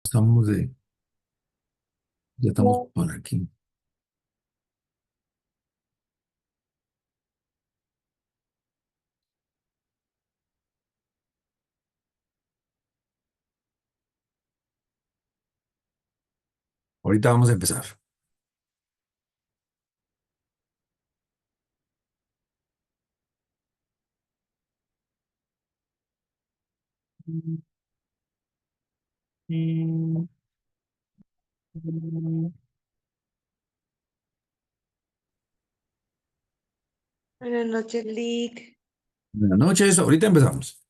Estamos de, ya estamos por aquí. Ahorita vamos a empezar. Buenas noches, Lick. Buenas noches, ahorita empezamos.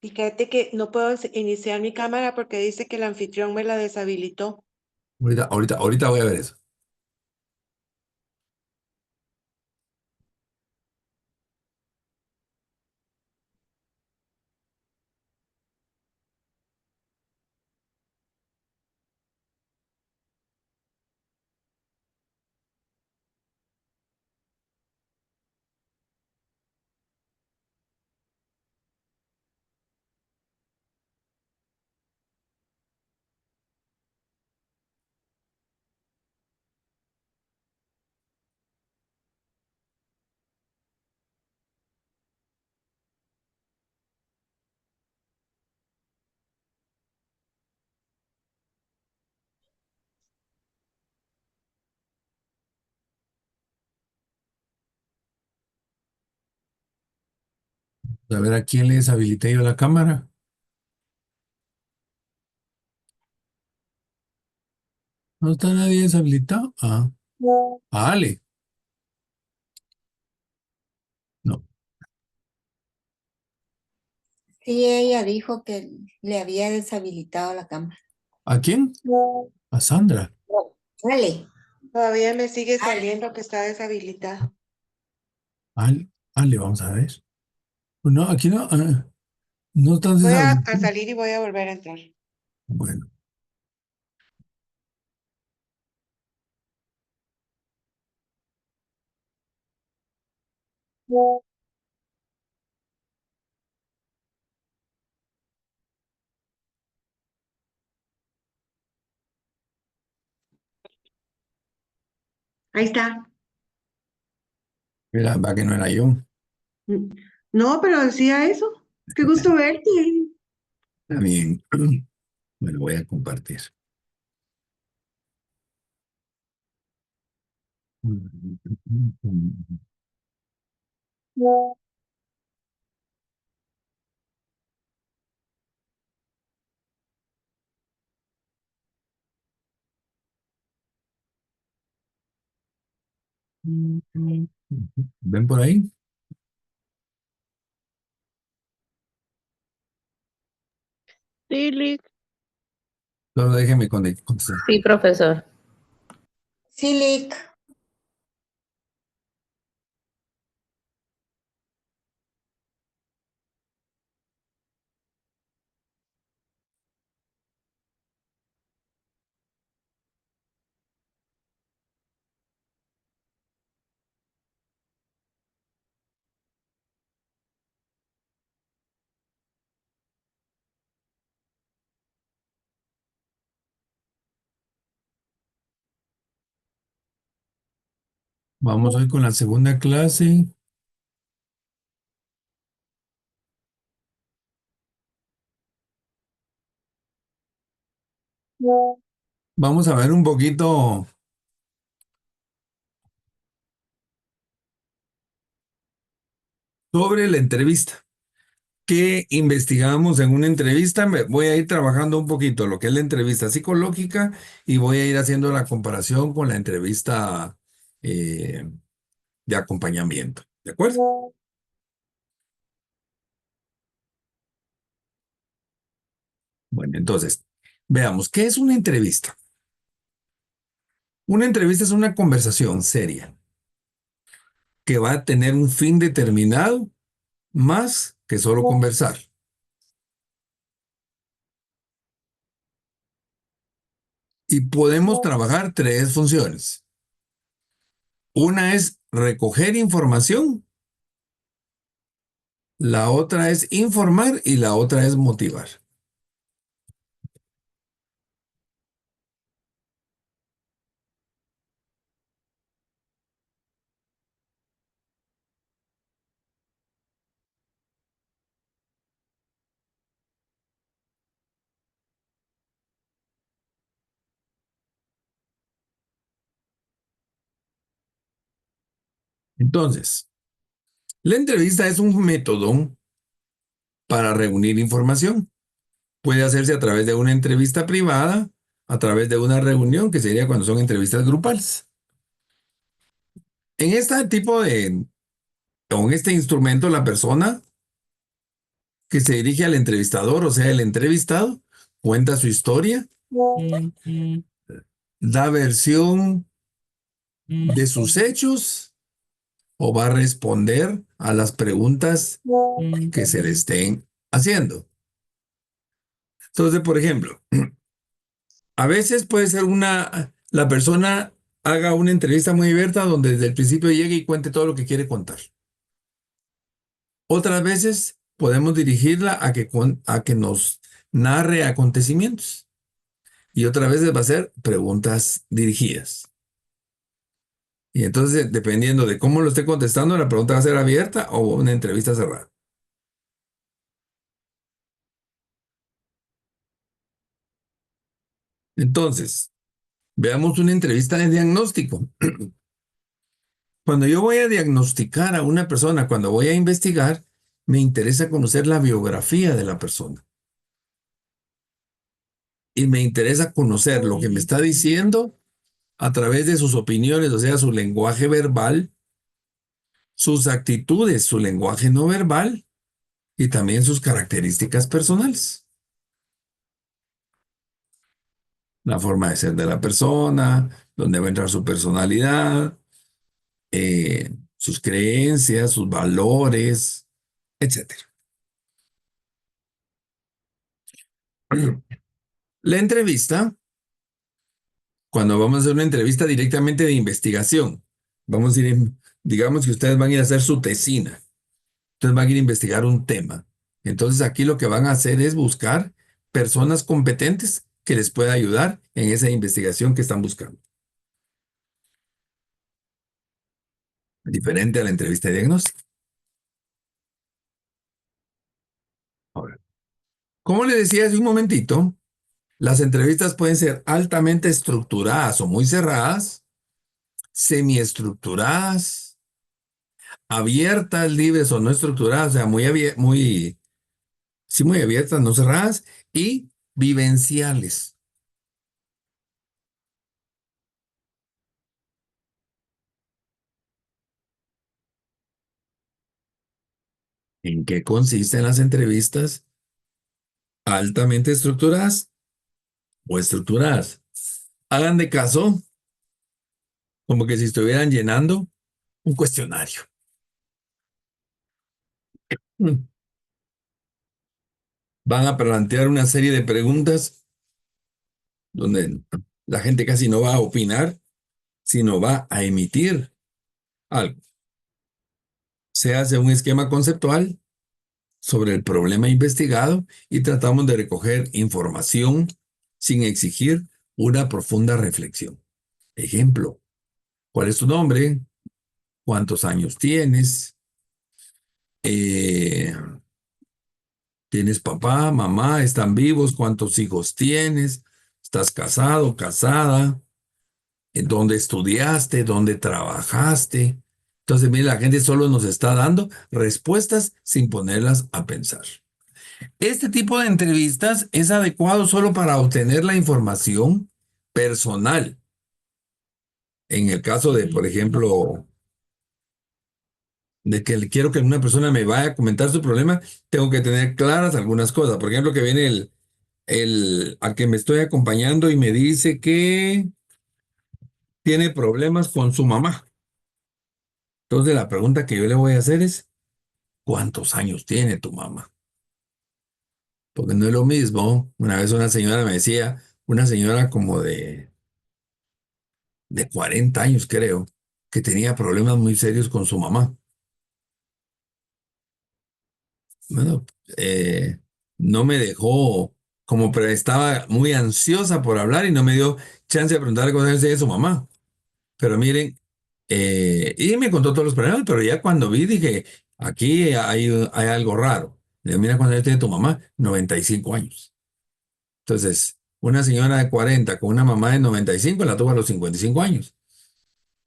Fíjate que no puedo iniciar mi cámara porque dice que el anfitrión me la deshabilitó. Ahorita voy a ver eso. A ver a quién le deshabilité yo la cámara. ¿No está nadie deshabilitado? Ale. No. Sí, ella dijo que le había deshabilitado la cámara. ¿A quién? A Sandra. Vale. Todavía me sigue saliendo que está deshabilitada. Ale, vamos a ver. No, aquí no. No están Voy a deshabilitados. salir y voy a volver a entrar. Bueno, Ahí está. era, va que no era yo. Mm. No, pero decía eso. Qué gusto verte. Está bien. Bueno, voy a compartir. ¿Ven por ahí? Sí, Lick. Solo déjeme contestar. Sí, profesor. Silic. Vamos hoy con la segunda clase. Vamos a ver un poquito sobre la entrevista. ¿Qué investigamos en una entrevista? Voy a ir trabajando un poquito lo que es la entrevista psicológica y voy a ir haciendo la comparación con la entrevista eh, de acompañamiento. ¿De acuerdo? Bueno, entonces, veamos, ¿qué es una entrevista? Una entrevista es una conversación seria que va a tener un fin determinado más que solo conversar. Y podemos trabajar tres funciones. Una es recoger información, la otra es informar y la otra es motivar. Entonces, la entrevista es un método para reunir información. Puede hacerse a través de una entrevista privada, a través de una reunión, que sería cuando son entrevistas grupales. En este tipo de, con este instrumento, la persona que se dirige al entrevistador, o sea, el entrevistado, cuenta su historia, da versión de sus hechos o va a responder a las preguntas que se le estén haciendo. Entonces, por ejemplo, a veces puede ser la persona haga una entrevista muy abierta donde desde el principio llegue y cuente todo lo que quiere contar. Otras veces podemos dirigirla a que nos narre acontecimientos. Y otras veces va a ser preguntas dirigidas. Y entonces, dependiendo de cómo lo esté contestando, la pregunta va a ser abierta o una entrevista cerrada. Entonces, veamos una entrevista de diagnóstico. Cuando yo voy a diagnosticar a una persona, cuando voy a investigar, me interesa conocer la biografía de la persona. Y me interesa conocer lo que me está diciendo a través de sus opiniones, o sea, su lenguaje verbal, sus actitudes, su lenguaje no verbal y también sus características personales. La forma de ser de la persona, dónde va a entrar su personalidad, sus creencias, sus valores, etcétera. La entrevista, cuando vamos a hacer una entrevista directamente de investigación, vamos a ir, digamos que ustedes van a ir a hacer su tesina, entonces van a ir a investigar un tema. Entonces aquí lo que van a hacer es buscar personas competentes que les pueda ayudar en esa investigación que están buscando. Diferente a la entrevista de diagnóstico. Ahora, como le decía hace un momentito, las entrevistas pueden ser altamente estructuradas o muy cerradas, semiestructuradas, abiertas, libres o no estructuradas, o sea, sí, muy abiertas, no cerradas, y vivenciales. ¿En qué consisten las entrevistas altamente estructuradas o estructuradas? Hagan de caso como que si estuvieran llenando un cuestionario. Van a plantear una serie de preguntas donde la gente casi no va a opinar, sino va a emitir algo. Se hace un esquema conceptual sobre el problema investigado y tratamos de recoger información sin exigir una profunda reflexión. Ejemplo, ¿cuál es tu nombre? ¿Cuántos años tienes? ¿Tienes papá, mamá? ¿Están vivos? ¿Cuántos hijos tienes? ¿Estás casado, casada? ¿En dónde estudiaste? ¿Dónde trabajaste? Entonces, mire, la gente solo nos está dando respuestas sin ponerlas a pensar. Este tipo de entrevistas es adecuado solo para obtener la información personal. En el caso de, por ejemplo, de que quiero que una persona me vaya a comentar su problema, tengo que tener claras algunas cosas. Por ejemplo, que viene a que me estoy acompañando y me dice que tiene problemas con su mamá. Entonces, la pregunta que yo le voy a hacer es, ¿cuántos años tiene tu mamá? Porque no es lo mismo. Una vez una señora me decía, una señora como de 40 años, creo, que tenía problemas muy serios con su mamá. Bueno, no me dejó, pero estaba muy ansiosa por hablar y no me dio chance de preguntarle cosas de su mamá. Pero miren, y me contó todos los problemas, pero ya cuando vi dije, aquí hay algo raro. Le digo, mira, ¿cuándo tiene tu mamá? 95 años. Entonces, una señora de 40 con una mamá de 95 la tuvo a los 55 años.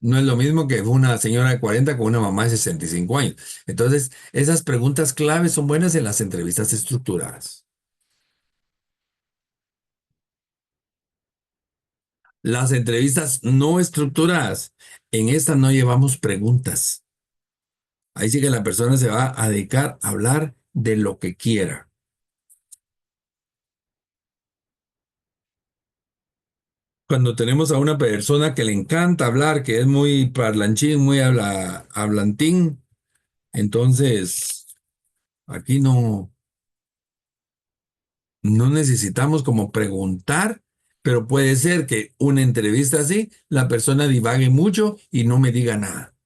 No es lo mismo que una señora de 40 con una mamá de 65 años. Entonces, esas preguntas claves son buenas en las entrevistas estructuradas. Las entrevistas no estructuradas, en estas no llevamos preguntas. Ahí sí que la persona se va a dedicar a hablar de lo que quiera. Cuando tenemos a una persona que le encanta hablar, que es muy parlanchín, muy hablantín, entonces aquí no necesitamos como preguntar, pero puede ser que una entrevista así, la persona divague mucho y no me diga nada.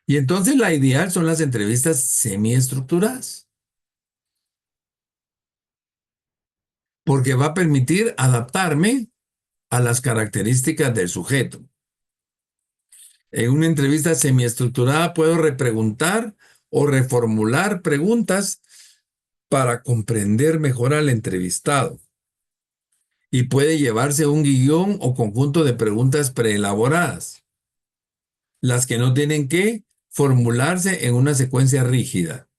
Y entonces la ideal son las entrevistas semiestructuradas, porque va a permitir adaptarme a las características del sujeto. En una entrevista semiestructurada puedo repreguntar o reformular preguntas para comprender mejor al entrevistado. Y puede llevarse un guión o conjunto de preguntas preelaboradas, las que no tienen que formularse en una secuencia rígida,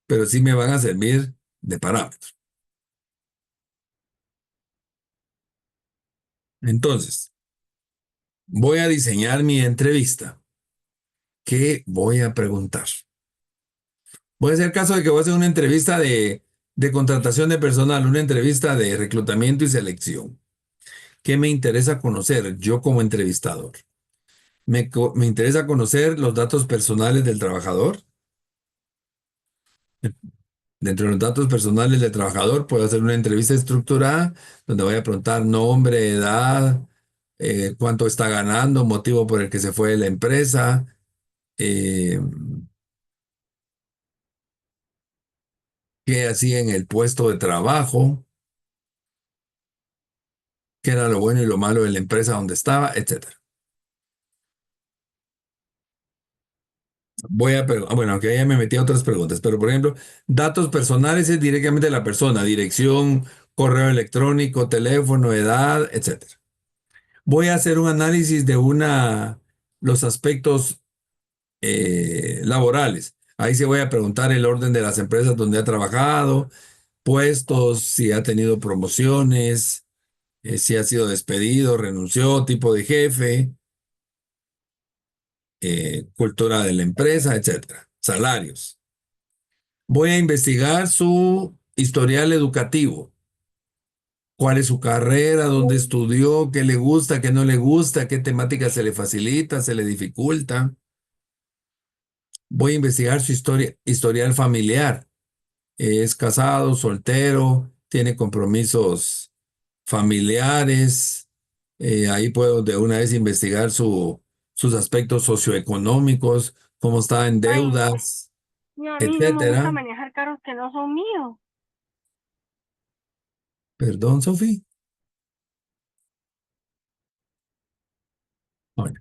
pero sí me van a servir de parámetro. Entonces, voy a diseñar mi entrevista. ¿Qué voy a preguntar? Voy a hacer caso de que voy a hacer una entrevista de contratación de personal, una entrevista de reclutamiento y selección. ¿Qué me interesa conocer yo como entrevistador? Me interesa conocer los datos personales del trabajador. Dentro de los datos personales del trabajador, puedo hacer una entrevista estructurada donde voy a preguntar nombre, edad, cuánto está ganando, motivo por el que se fue de la empresa, eh, qué hacía en el puesto de trabajo, qué era lo bueno y lo malo de la empresa donde estaba, etcétera. Bueno, aunque ya me metí a otras preguntas, pero por ejemplo, datos personales es directamente de la persona, dirección, correo electrónico, teléfono, edad, etcétera. Voy a hacer un análisis de los aspectos laborales. Ahí sí voy a preguntar el orden de las empresas donde ha trabajado, puestos, si ha tenido promociones, si ha sido despedido, renunció, tipo de jefe, cultura de la empresa, etcétera. Salarios. Voy a investigar su historial educativo. ¿Cuál es su carrera? ¿Dónde estudió? ¿Qué le gusta? ¿Qué no le gusta? ¿Qué temática se le facilita? ¿Se le dificulta? Voy a investigar su historial familiar. ¿Es casado, soltero? ¿Tiene compromisos familiares? Ahí puedo de una vez investigar sus aspectos socioeconómicos, cómo está en Ay, deudas, y a mí no me gusta etcétera. manejar carros que no son míos. Perdón, Sofía. Bueno.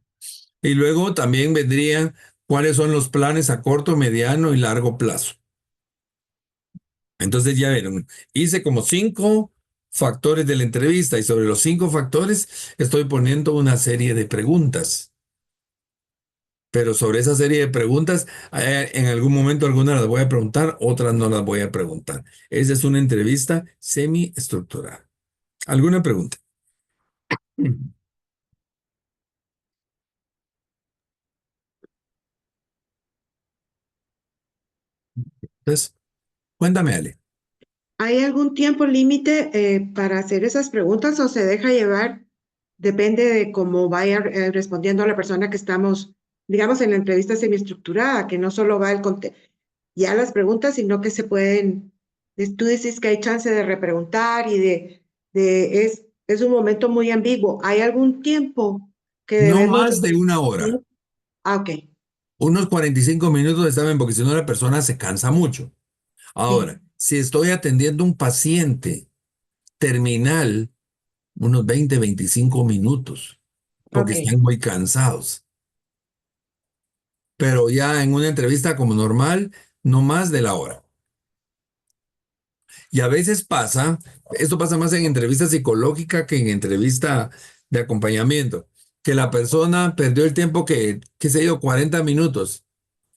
Y luego también vendrían cuáles son los planes a corto, mediano y largo plazo. Entonces ya vieron, hice como 5 factores de la entrevista y sobre los 5 factores estoy poniendo una serie de preguntas. Pero sobre esa serie de preguntas, en algún momento algunas las voy a preguntar, otras no las voy a preguntar. Esa es una entrevista semi-estructurada. ¿Alguna pregunta? Entonces, cuéntame, Ale. ¿Hay algún tiempo límite para hacer esas preguntas o se deja llevar? Depende de cómo vaya respondiendo la persona que estamos, digamos, en la entrevista semiestructurada, que no solo va ya las preguntas, sino que se pueden, tú dices que hay chance de repreguntar y es un momento muy ambiguo. ¿Hay algún tiempo que No debemos más de de... una hora. Ah, ok, Unos 45 minutos está bien, porque si no la persona se cansa mucho. sí, Ahora, si estoy atendiendo un paciente terminal, unos 25 minutos, porque ok. están muy cansados. Pero ya en una entrevista como normal, no más de la hora. Y a veces pasa, esto pasa más en entrevista psicológica que en entrevista de acompañamiento, que la persona perdió el tiempo qué sé yo, 40 minutos.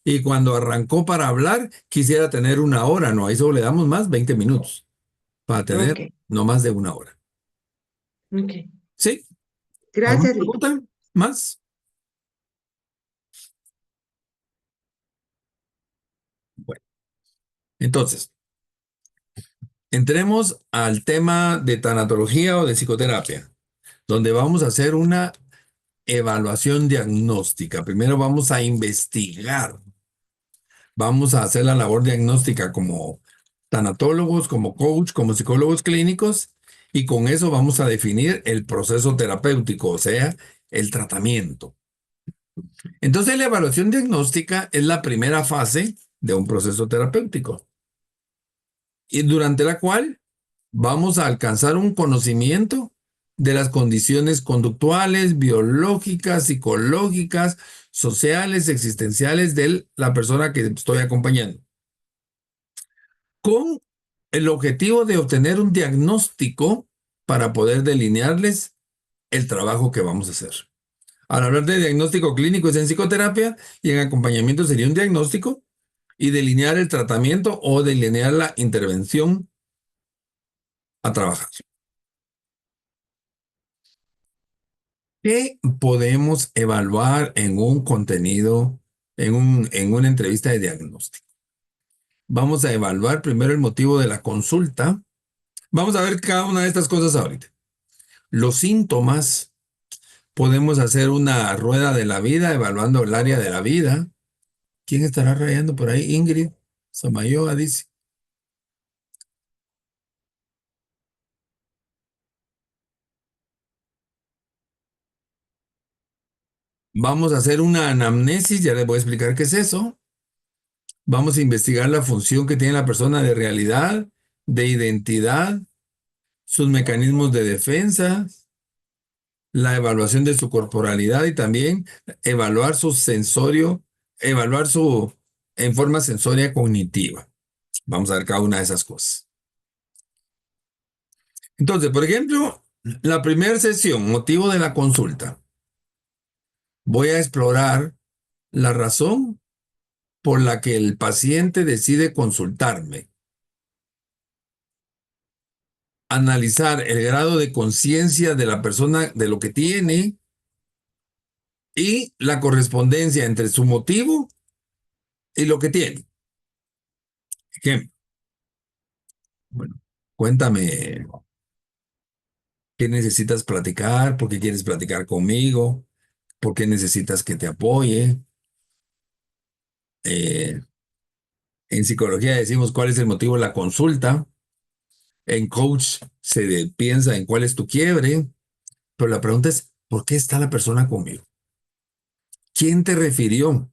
Y cuando arrancó para hablar, quisiera tener una hora, ¿no? Ahí solo le damos más 20 minutos para tener Ok, no más de una hora. ok. ¿Sí? ¿Alguna Gracias, Lick. pregunta más? Bueno, entonces, entremos al tema de tanatología o de psicoterapia, donde vamos a hacer una evaluación diagnóstica. Primero vamos a investigar, vamos a hacer la labor diagnóstica como tanatólogos, como coach, como psicólogos clínicos, y con eso vamos a definir el proceso terapéutico, o sea, el tratamiento. Entonces, la evaluación diagnóstica es la primera fase de un proceso terapéutico, y durante la cual vamos a alcanzar un conocimiento de las condiciones conductuales, biológicas, psicológicas, sociales, existenciales de la persona que estoy acompañando, con el objetivo de obtener un diagnóstico para poder delinearles el trabajo que vamos a hacer. Al hablar de diagnóstico clínico es en psicoterapia y en acompañamiento sería un diagnóstico y delinear el tratamiento o delinear la intervención a trabajar. ¿Qué podemos evaluar en un contenido, en una entrevista de diagnóstico? Vamos a evaluar primero el motivo de la consulta. Vamos a ver cada una de estas cosas ahorita. Los síntomas. Podemos hacer una rueda de la vida, evaluando el área de la vida. ¿Quién estará rayando por ahí? Ingrid Samayoa dice. Vamos a hacer una anamnesis, ya les voy a explicar qué es eso. Vamos a investigar la función que tiene la persona de realidad, de identidad, sus mecanismos de defensa, la evaluación de su corporalidad y también evaluar su sensorio, evaluar su en forma sensoria cognitiva. Vamos a ver cada una de esas cosas. Entonces, por ejemplo, la primera sesión, motivo de la consulta. Voy a explorar la razón por la que el paciente decide consultarme. Analizar el grado de conciencia de la persona de lo que tiene y la correspondencia entre su motivo y lo que tiene. Ejemplo, bueno, cuéntame qué necesitas platicar, por qué quieres platicar conmigo, por qué necesitas que te apoye. Eh, en psicología decimos cuál es el motivo de la consulta. En coach piensa en cuál es tu quiebre, pero la pregunta es, ¿por qué está la persona conmigo? ¿Quién te refirió?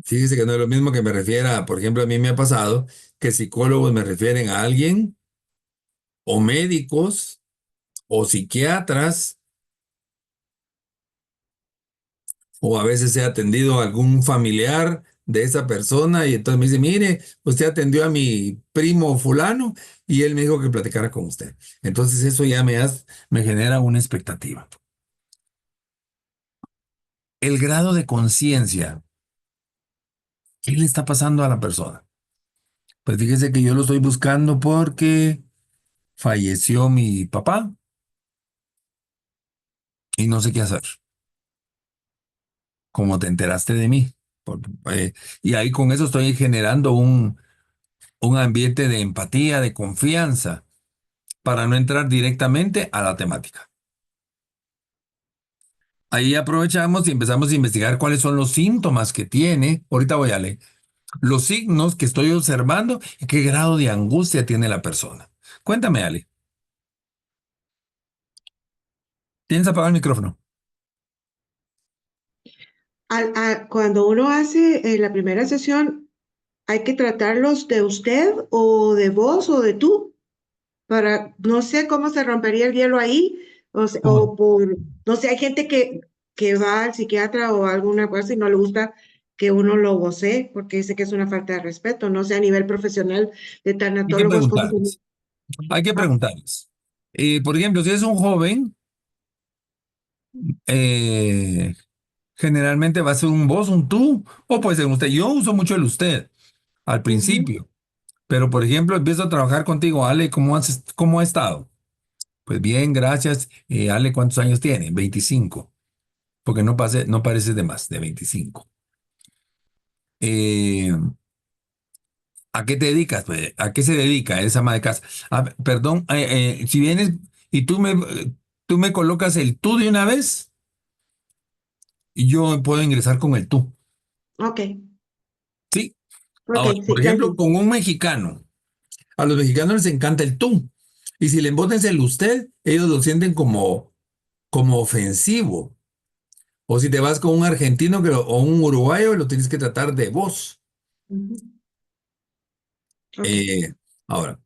Fíjese que no es lo mismo que me refiera, por ejemplo, a mí me ha pasado que psicólogos me refieren a alguien, o médicos, o psiquiatras, o a veces he atendido a algún familiar de esa persona y entonces me dice, mire, usted atendió a mi primo fulano y él me dijo que platicara con usted. Entonces eso ya me genera una expectativa. El grado de conciencia, ¿qué le está pasando a la persona? Pues fíjese que yo lo estoy buscando porque falleció mi papá y no sé qué hacer. ¿Cómo te enteraste de mí? Por- eh, y ahí con eso estoy generando un ambiente de empatía, de confianza, para no entrar directamente a la temática. Ahí aprovechamos y empezamos a investigar cuáles son los síntomas que tiene. Ahorita voy a leer los signos que estoy observando y qué grado de angustia tiene la persona. Cuéntame, Ale. ¿Tienes apagado el micrófono? Cuando uno hace la primera sesión, hay que tratarlos de usted o de vos o de tú, para, no sé cómo se rompería el hielo ahí, ¿Cómo? o por, no sé, hay gente que va al psiquiatra o a alguna cosa y no le gusta que uno lo vocee porque dice que es una falta de respeto, no sé, a nivel profesional de Hay que tanatólogos, ¿cómo se... preguntarles. llama? Hay que Ah, preguntarles. Por ejemplo, si es un joven, Eh, generalmente va a ser un vos, un tú, o puede ser un usted. Yo uso mucho el usted al Ujú. principio, pero por ejemplo, empiezo a trabajar contigo, Ale, ¿cómo ha estado? Pues bien, gracias. Ale, ¿cuántos años tiene? 25, porque no pareces de más, de 25. Eh, ¿A qué te dedicas? Pues, ¿a qué se dedica esa ama de casa? Perdón, si vienes y tú me colocas el tú de una vez, yo puedo ingresar con el tú. Ok, Sí. ok, Ahora, por sí, ya ejemplo, entiendo. con un mexicano, a los mexicanos les encanta el tú. Y si le embotas el usted, ellos lo sienten como ofensivo. O si te vas con un argentino o un uruguayo, lo tienes que tratar de vos. Ujú. Ok, Eh, ahora,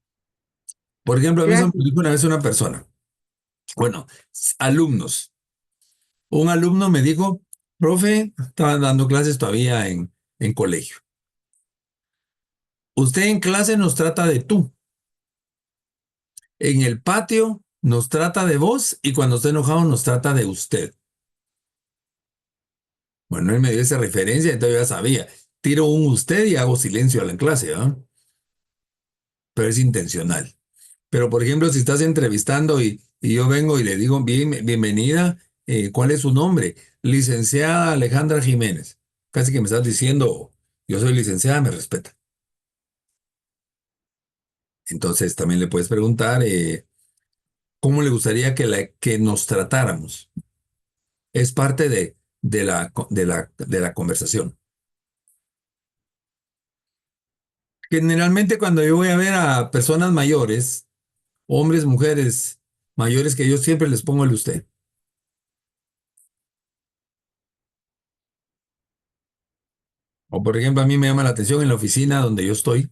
por ejemplo, a mí eso me gracias. dijo una vez una persona. Bueno, alumnos. Un alumno me dijo, profe, estaban dando clases todavía en colegio. Usted en clase nos trata de tú. En el patio nos trata de vos y cuando está enojado nos trata de usted. Bueno, él me dio esa referencia, entonces yo ya sabía. Tiro un usted y hago silencio a la clase, ¿ah? Pero es intencional. Pero, por ejemplo, si estás entrevistando y yo vengo y le digo, bienvenida, ¿cuál es su nombre? Licenciada Alejandra Jiménez. Casi que me estás diciendo, yo soy licenciada, me respeta. Entonces, también le puedes preguntar, ¿cómo le gustaría que nos tratáramos? Es parte de la conversación. Generalmente, cuando yo voy a ver a personas mayores, hombres, mujeres mayores que yo, siempre les pongo el usted. O por ejemplo, a mí me llama la atención en la oficina donde yo estoy.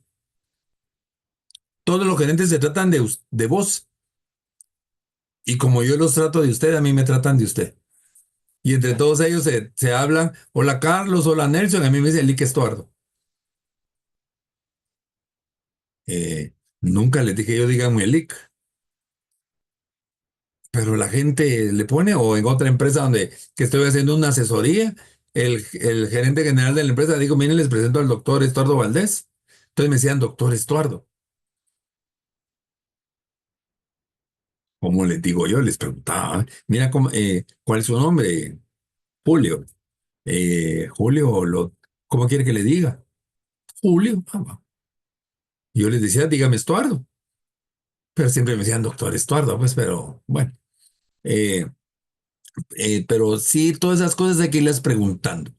Todos los gerentes se tratan de vos. Y como yo los trato de usted, a mí me tratan de usted. Y entre todos ellos se hablan, hola Carlos, hola Nelson, a mí me dice Lick Estuardo. Nunca les dije yo díganme Lick, pero la gente le pone, o en otra empresa que estoy haciendo una asesoría, el gerente general de la empresa digo, miren, les presento al doctor Estuardo Valdés. Entonces me decían, doctor Estuardo. ¿Cómo les digo yo? Les preguntaba, mira, ¿cuál es su nombre? Julio. Julio, ¿cómo quiere que le diga? Julio. Yo les decía, dígame Estuardo. Pero siempre me decían doctor Estuardo, pues, pero bueno. Eh, pero sí, todas esas cosas hay que irlas preguntando.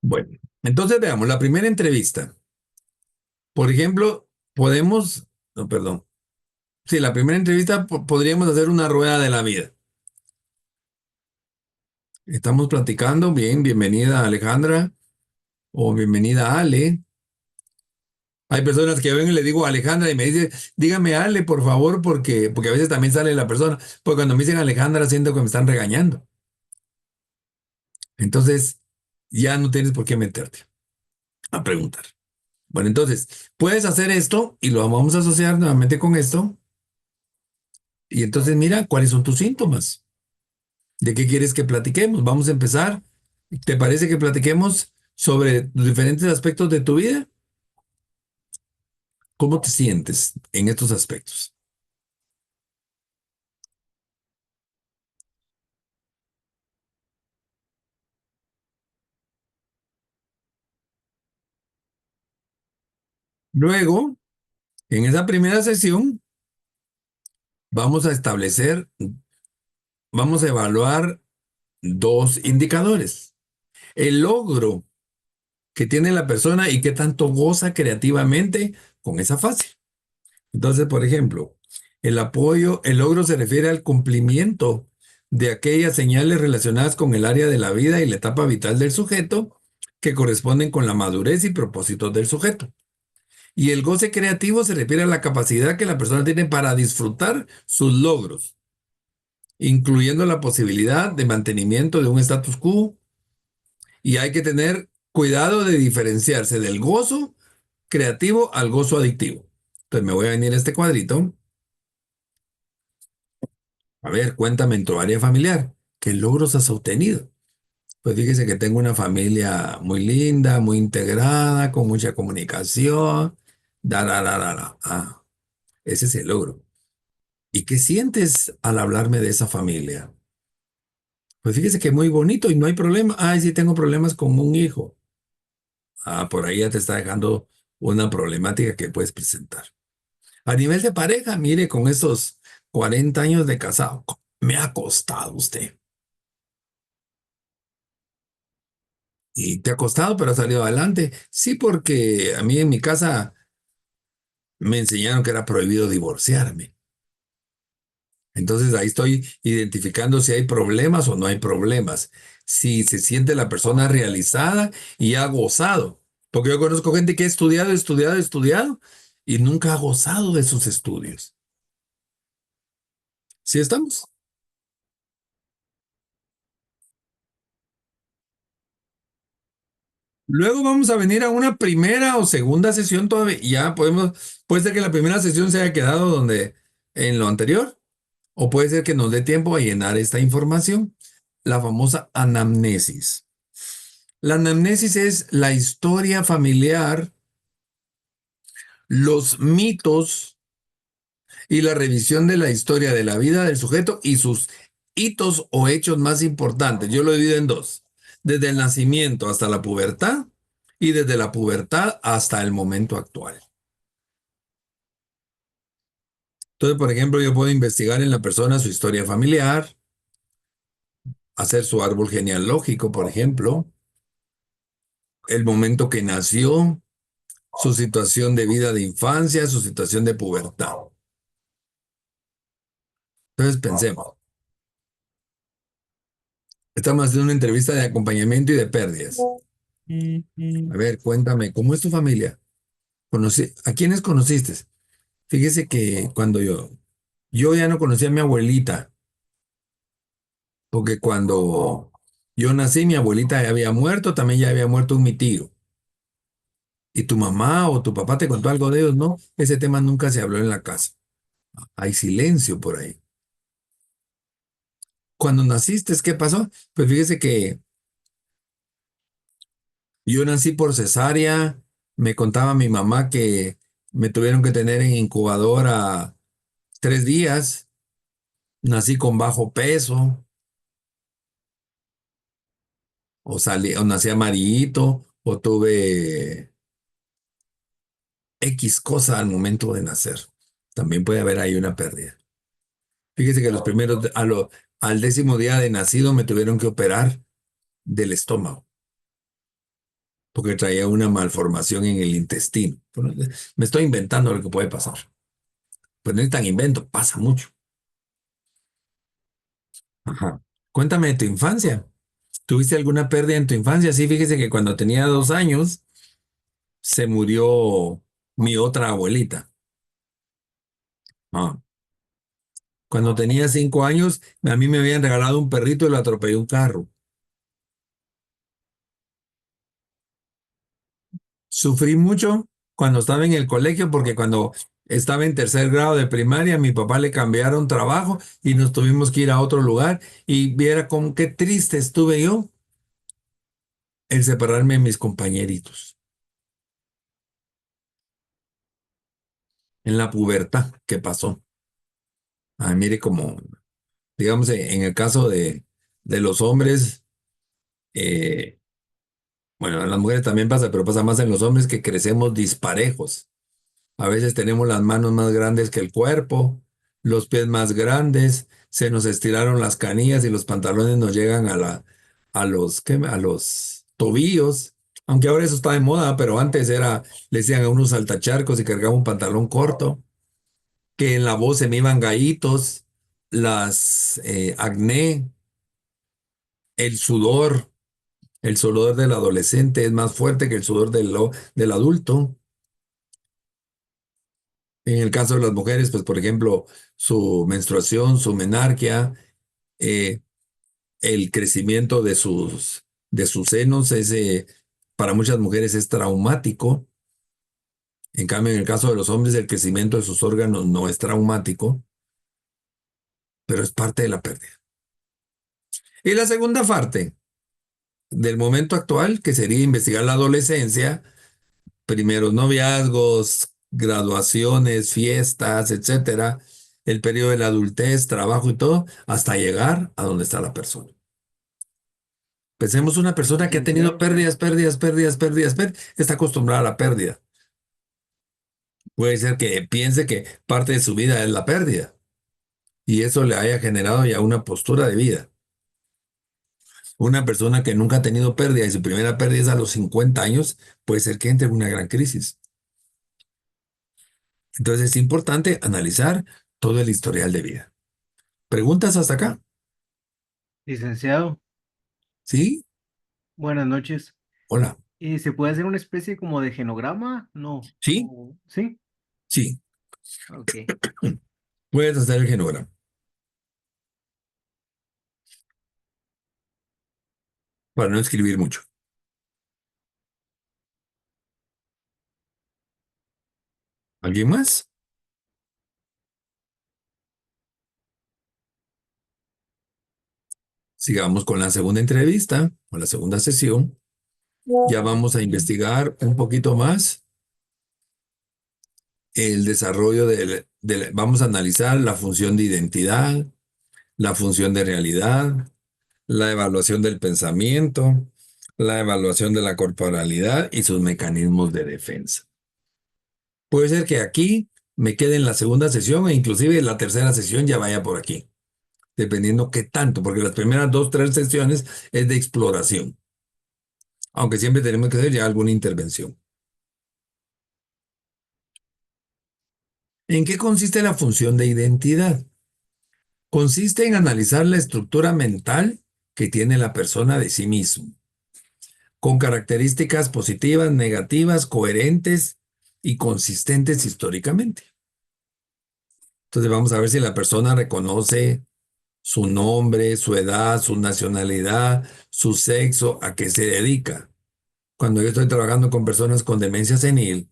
Bueno, entonces veamos, la primera entrevista. Por ejemplo, no, perdón. Sí, la primera entrevista podríamos hacer una rueda de la vida. Estamos platicando, bien, bienvenida Alejandra o bienvenida Ale. Hay personas que ven y le digo Alejandra y me dice, dígame Ale, por favor, porque a veces también sale la persona, porque cuando me dicen Alejandra siento que me están regañando. Entonces, ya no tienes por qué meterte a preguntar. Bueno, entonces, puedes hacer esto y lo vamos a asociar nuevamente con esto. Y entonces, mira, ¿cuáles son tus síntomas? ¿De qué quieres que platiquemos? Vamos a empezar. ¿Te parece que platiquemos sobre los diferentes aspectos de tu vida? ¿Cómo te sientes en estos aspectos? Luego, en esa primera sesión, vamos a establecer, vamos a evaluar dos indicadores. El logro que tiene la persona y qué tanto goza creativamente con esa fase. Entonces, por ejemplo, el logro se refiere al cumplimiento de aquellas señales relacionadas con el área de la vida y la etapa vital del sujeto que corresponden con la madurez y propósitos del sujeto. Y el goce creativo se refiere a la capacidad que la persona tiene para disfrutar sus logros, incluyendo la posibilidad de mantenimiento de un status quo. Y hay que tener cuidado de diferenciarse del gozo creativo al gozo adictivo. Entonces me voy a venir a este cuadrito A ver, cuéntame en tu área familiar, ¿qué logros has obtenido? Pues fíjese que tengo una familia muy linda, muy integrada, con mucha comunicación. Ah, ese es el logro. ¿Y qué sientes al hablarme de esa familia? Pues fíjese que muy bonito y no hay problema. Ay, sí tengo problemas con un hijo. Ah, por ahí ya te está dejando una problemática que puedes presentar. A nivel de pareja, mire, con estos 40 años de casado, me ha costado usted. Y te ha costado, pero ha salido adelante. Sí, porque a mí en mi casa me enseñaron que era prohibido divorciarme. Entonces ahí estoy identificando si hay problemas o no hay problemas. Si se siente la persona realizada y ha gozado. Porque yo conozco gente que ha estudiado, estudiado, estudiado y nunca ha gozado de sus estudios. ¿Sí estamos? Luego vamos a venir a una primera o segunda sesión todavía. Ya podemos, puede ser que la primera sesión se haya quedado donde en lo anterior, o puede ser que nos dé tiempo a llenar esta información, la famosa anamnesis. La anamnesis es la historia familiar, los mitos y la revisión de la historia de la vida del sujeto y sus hitos o hechos más importantes. Yo lo divido en dos, desde el nacimiento hasta la pubertad y desde la pubertad hasta el momento actual. Entonces, por ejemplo, yo puedo investigar en la persona su historia familiar, hacer su árbol genealógico, por ejemplo, el momento que nació, su situación de vida de infancia, su situación de pubertad. Entonces, pensemos. Estamos haciendo una entrevista de acompañamiento y de pérdidas. A ver, cuéntame, ¿cómo es tu familia? ¿A quiénes conociste? Fíjese que cuando yo ya no conocí a mi abuelita, porque cuando yo nací, mi abuelita ya había muerto, también ya había muerto mi tío. ¿Y tu mamá o tu papá te contó algo de ellos? No, ese tema nunca se habló en la casa. Hay silencio por ahí. Cuando naciste, ¿qué pasó? Pues fíjese que yo nací por cesárea, me contaba mi mamá que me tuvieron que tener en incubadora 3 días, nací con bajo peso, o nací amarillito, o tuve X cosa al momento de nacer. También puede haber ahí una pérdida. Fíjese que los primeros, al 10.º día de nacido me tuvieron que operar del estómago, porque traía una malformación en el intestino. Bueno, me estoy inventando lo que puede pasar. Pues no es tan invento, pasa mucho. Ajá. Cuéntame de tu infancia. ¿Tuviste alguna pérdida en tu infancia? Sí, fíjese que cuando tenía 2 años se murió mi otra abuelita. Ah. Cuando tenía 5 años, a mí me habían regalado un perrito y lo atropelló un carro. Sufrí mucho cuando estaba en el colegio porque cuando estaba en tercer grado de primaria, a mi papá le cambiaron trabajo y nos tuvimos que ir a otro lugar y viera cómo qué triste estuve yo el separarme de mis compañeritos en la pubertad que pasó. Ah, mire como, digamos, en el caso de los hombres, eh, bueno, en las mujeres también pasa, pero pasa más en los hombres que crecemos disparejos. A veces tenemos las manos más grandes que el cuerpo, los pies más grandes, se nos estiraron las canillas y los pantalones nos llegan a los tobillos. Aunque ahora eso está de moda, pero antes le decían a unos saltacharcos y cargaba un pantalón corto, que en la voz se me iban gallitos, las acné, el sudor. El sudor del adolescente es más fuerte que el sudor del adulto. En el caso de las mujeres, pues por ejemplo, su menstruación, su menarquia, eh, el crecimiento de sus senos, para muchas mujeres es traumático. En cambio, en el caso de los hombres, el crecimiento de sus órganos no es traumático. pero es parte de la pérdida. Y la segunda parte del momento actual, que sería investigar la adolescencia, primeros noviazgos, graduaciones, fiestas, etcétera, el periodo de la adultez, trabajo y todo, hasta llegar a donde está la persona. Pensemos una persona que ha tenido pérdidas, está acostumbrada a la pérdida. Puede ser que piense que parte de su vida es la pérdida y eso le haya generado ya una postura de vida. Una persona que nunca ha tenido pérdida y su primera pérdida es a los 50 años, puede ser que entre en una gran crisis. Entonces es importante analizar todo el historial de vida. ¿Preguntas hasta acá? Licenciado, ¿Sí? buenas noches. Hola. ¿Se puede hacer una especie como de genograma? No. ¿Sí? ¿Sí? Sí. Ok. Puedes hacer el genograma. Para no escribir mucho. ¿Alguien más? Sigamos con la segunda entrevista, con la segunda sesión. Ya vamos a investigar un poquito más el desarrollo vamos a analizar la función de identidad, la función de realidad, la evaluación del pensamiento, la evaluación de la corporalidad y sus mecanismos de defensa. Puede ser que aquí me quede en la segunda sesión e inclusive la tercera sesión ya vaya por aquí, dependiendo qué tanto, porque las primeras 2, 3 sesiones es de exploración, aunque siempre tenemos que hacer ya alguna intervención. ¿En qué consiste la función de identidad? Consiste en analizar la estructura mental que tiene la persona de sí mismo, con características positivas, negativas, coherentes y consistentes históricamente. Entonces vamos a ver si la persona reconoce su nombre, su edad, su nacionalidad, su sexo, a qué se dedica. Cuando yo estoy trabajando con personas con demencia senil,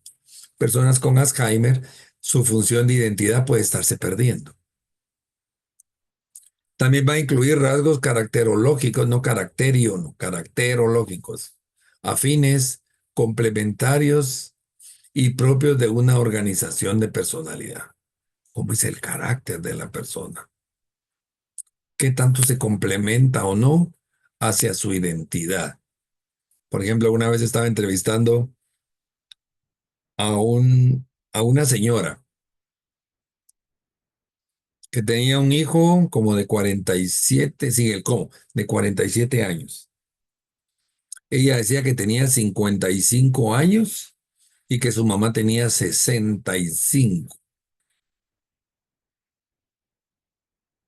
personas con Alzheimer, su función de identidad puede estarse perdiendo. También va a incluir rasgos caracterológicos, no caracterológicos, afines, complementarios y propios de una organización de personalidad. ¿Cómo es el carácter de la persona? ¿Qué tanto se complementa o no hacia su identidad? Por ejemplo, una vez estaba entrevistando a una señora que tenía un hijo como de 47, sí, de 47 años. Ella decía que tenía 55 años y que su mamá tenía 65.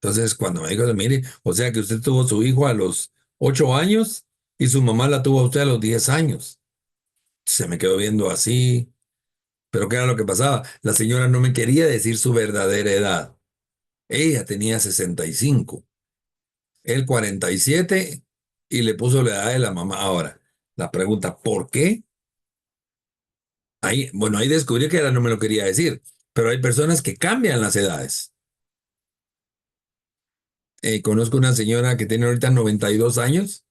Entonces, cuando me dijo, mire, o sea que usted tuvo su hijo a los 8 años y su mamá la tuvo a usted a los 10 años. Se me quedó viendo así. Pero ¿qué era lo que pasaba? La señora no me quería decir su verdadera edad. Ella tenía 65, él 47 y le puso la edad de la mamá. Ahora, la pregunta, ¿por qué? Ahí descubrí que ella no me lo quería decir, pero hay personas que cambian las edades. Conozco una señora que tiene ahorita 92 años,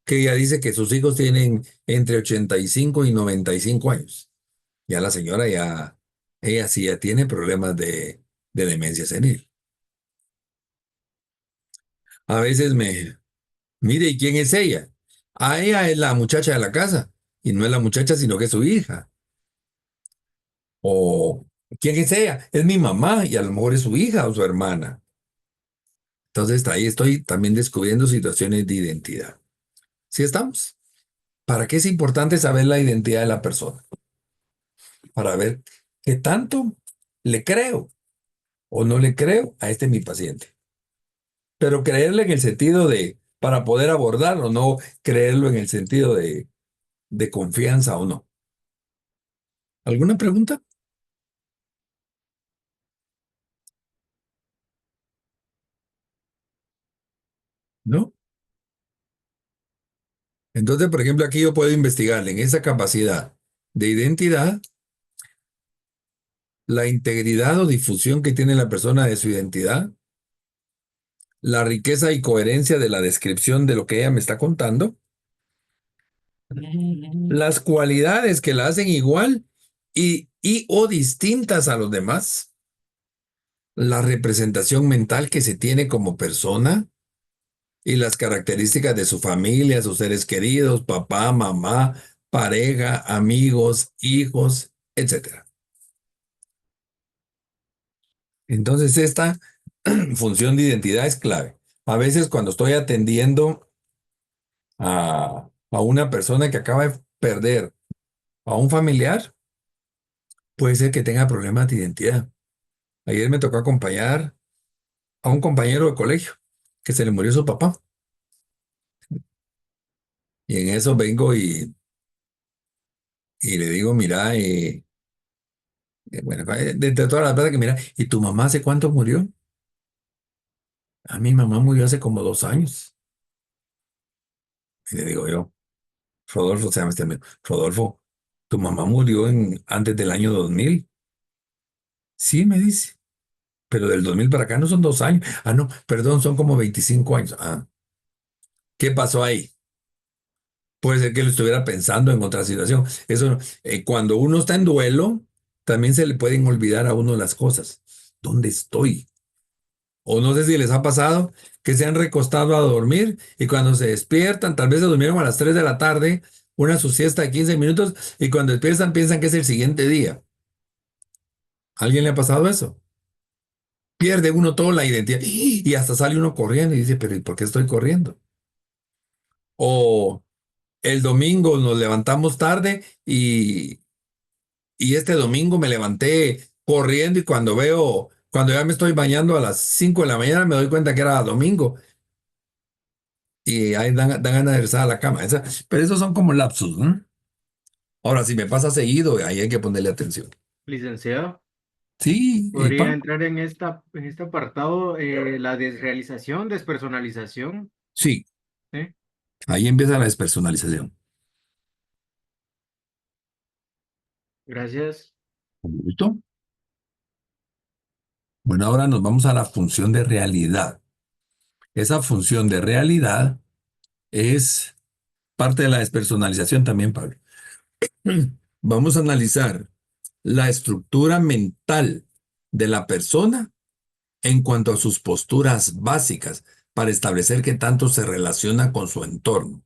que ella dice que sus hijos tienen entre 85 y 95 años. Ya la señora ella sí ya tiene problemas de demencia senil. A veces mire, ¿y quién es ella? Ella es la muchacha de la casa, y no es la muchacha, sino que es su hija. O, ¿quién es ella? Es mi mamá, y a lo mejor es su hija o su hermana. Entonces, ahí estoy también descubriendo situaciones de identidad. ¿Sí estamos? ¿Para qué es importante saber la identidad de la persona? Para ver qué tanto le creo o no le creo a mi paciente. Pero creerle en el sentido para poder abordarlo, no creerlo en el sentido de confianza o no. ¿Alguna pregunta? ¿No? Entonces, por ejemplo, aquí yo puedo investigarle en esa capacidad de identidad, la integridad o difusión que tiene la persona de su identidad, la riqueza y coherencia de la descripción de lo que ella me está contando, las cualidades que la hacen igual y o distintas a los demás, la representación mental que se tiene como persona y las características de su familia, sus seres queridos, papá, mamá, pareja, amigos, hijos, etcétera. Entonces, esta función de identidad es clave. A veces cuando estoy atendiendo a una persona que acaba de perder a un familiar, puede ser que tenga problemas de identidad. Ayer me tocó acompañar a un compañero de colegio que se le murió su papá. Y en eso vengo y le digo, mira, bueno, de entre todas las veces que mira, ¿y tu mamá hace cuánto murió? A mi mamá murió hace como 2 años. Y le digo yo, Rodolfo, se llama este amigo, Rodolfo, ¿tu mamá murió antes del año 2000? Sí, me dice, pero del 2000 para acá no son 2 años. Ah, no, perdón, son como 25 años. Ah, ¿qué pasó ahí? Puede ser que él estuviera pensando en otra situación. Eso, cuando uno está en duelo, también se le pueden olvidar a uno las cosas. ¿Dónde estoy? O no sé si les ha pasado que se han recostado a dormir y cuando se despiertan, tal vez se durmieron a las 3 de la tarde, su siesta de 15 minutos y cuando despiertan piensan que es el siguiente día. ¿A alguien le ha pasado eso? Pierde uno toda la identidad y hasta sale uno corriendo y dice, pero ¿y por qué estoy corriendo? O el domingo nos levantamos tarde y este domingo me levanté corriendo y cuando ya me estoy bañando a las 5 de la mañana me doy cuenta que era domingo y ahí dan ganas de regresar a la cama. Pero esos son como lapsus, ¿no? Ahora, si me pasa seguido, ahí hay que ponerle atención. Licenciado, Sí, y podría entrar en este apartado la desrealización, despersonalización. sí, ¿Sí? ahí empieza la despersonalización. Gracias. ¿Listo? Bueno, ahora nos vamos a la función de realidad. Esa función de realidad es parte de la despersonalización también, Pablo. Vamos a analizar la estructura mental de la persona en cuanto a sus posturas básicas para establecer qué tanto se relaciona con su entorno.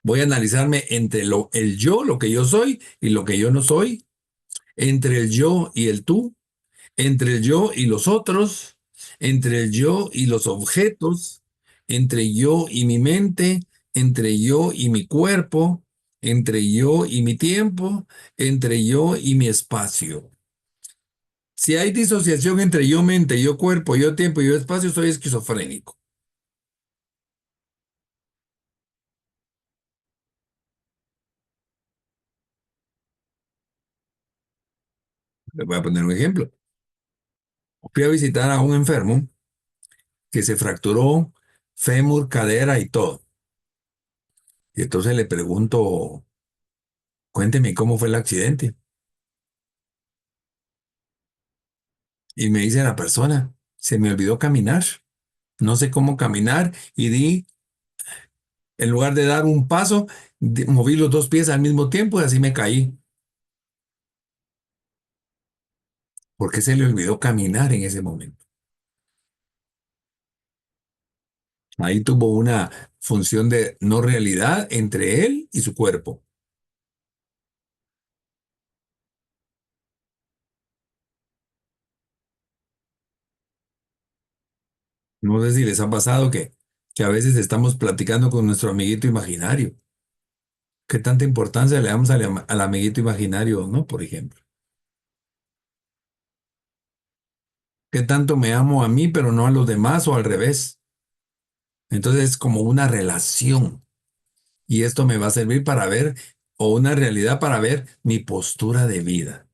Voy a analizarme entre el yo, lo que yo soy y lo que yo no soy, entre el yo y el tú, entre el yo y los otros, entre el yo y los objetos, entre yo y mi mente, entre yo y mi cuerpo, entre yo y mi tiempo, entre yo y mi espacio. Si hay disociación entre yo mente, yo cuerpo, yo tiempo y yo espacio, soy esquizofrénico. Les voy a poner un ejemplo. Fui a visitar a un enfermo que se fracturó fémur, cadera y todo. Y entonces le pregunto, cuénteme cómo fue el accidente. Y me dice la persona, se me olvidó caminar. No sé cómo caminar y en lugar de dar un paso, moví los dos pies al mismo tiempo y así me caí. ¿Por qué se le olvidó caminar en ese momento? Ahí tuvo una función de no realidad entre él y su cuerpo. No sé si les ha pasado que a veces estamos platicando con nuestro amiguito imaginario. ¿Qué tanta importancia le damos al amiguito imaginario, no? Por ejemplo. ¿Qué tanto me amo a mí, pero no a los demás o al revés? Entonces es como una relación. Y esto me va a servir para ver, o una realidad para ver mi postura de vida.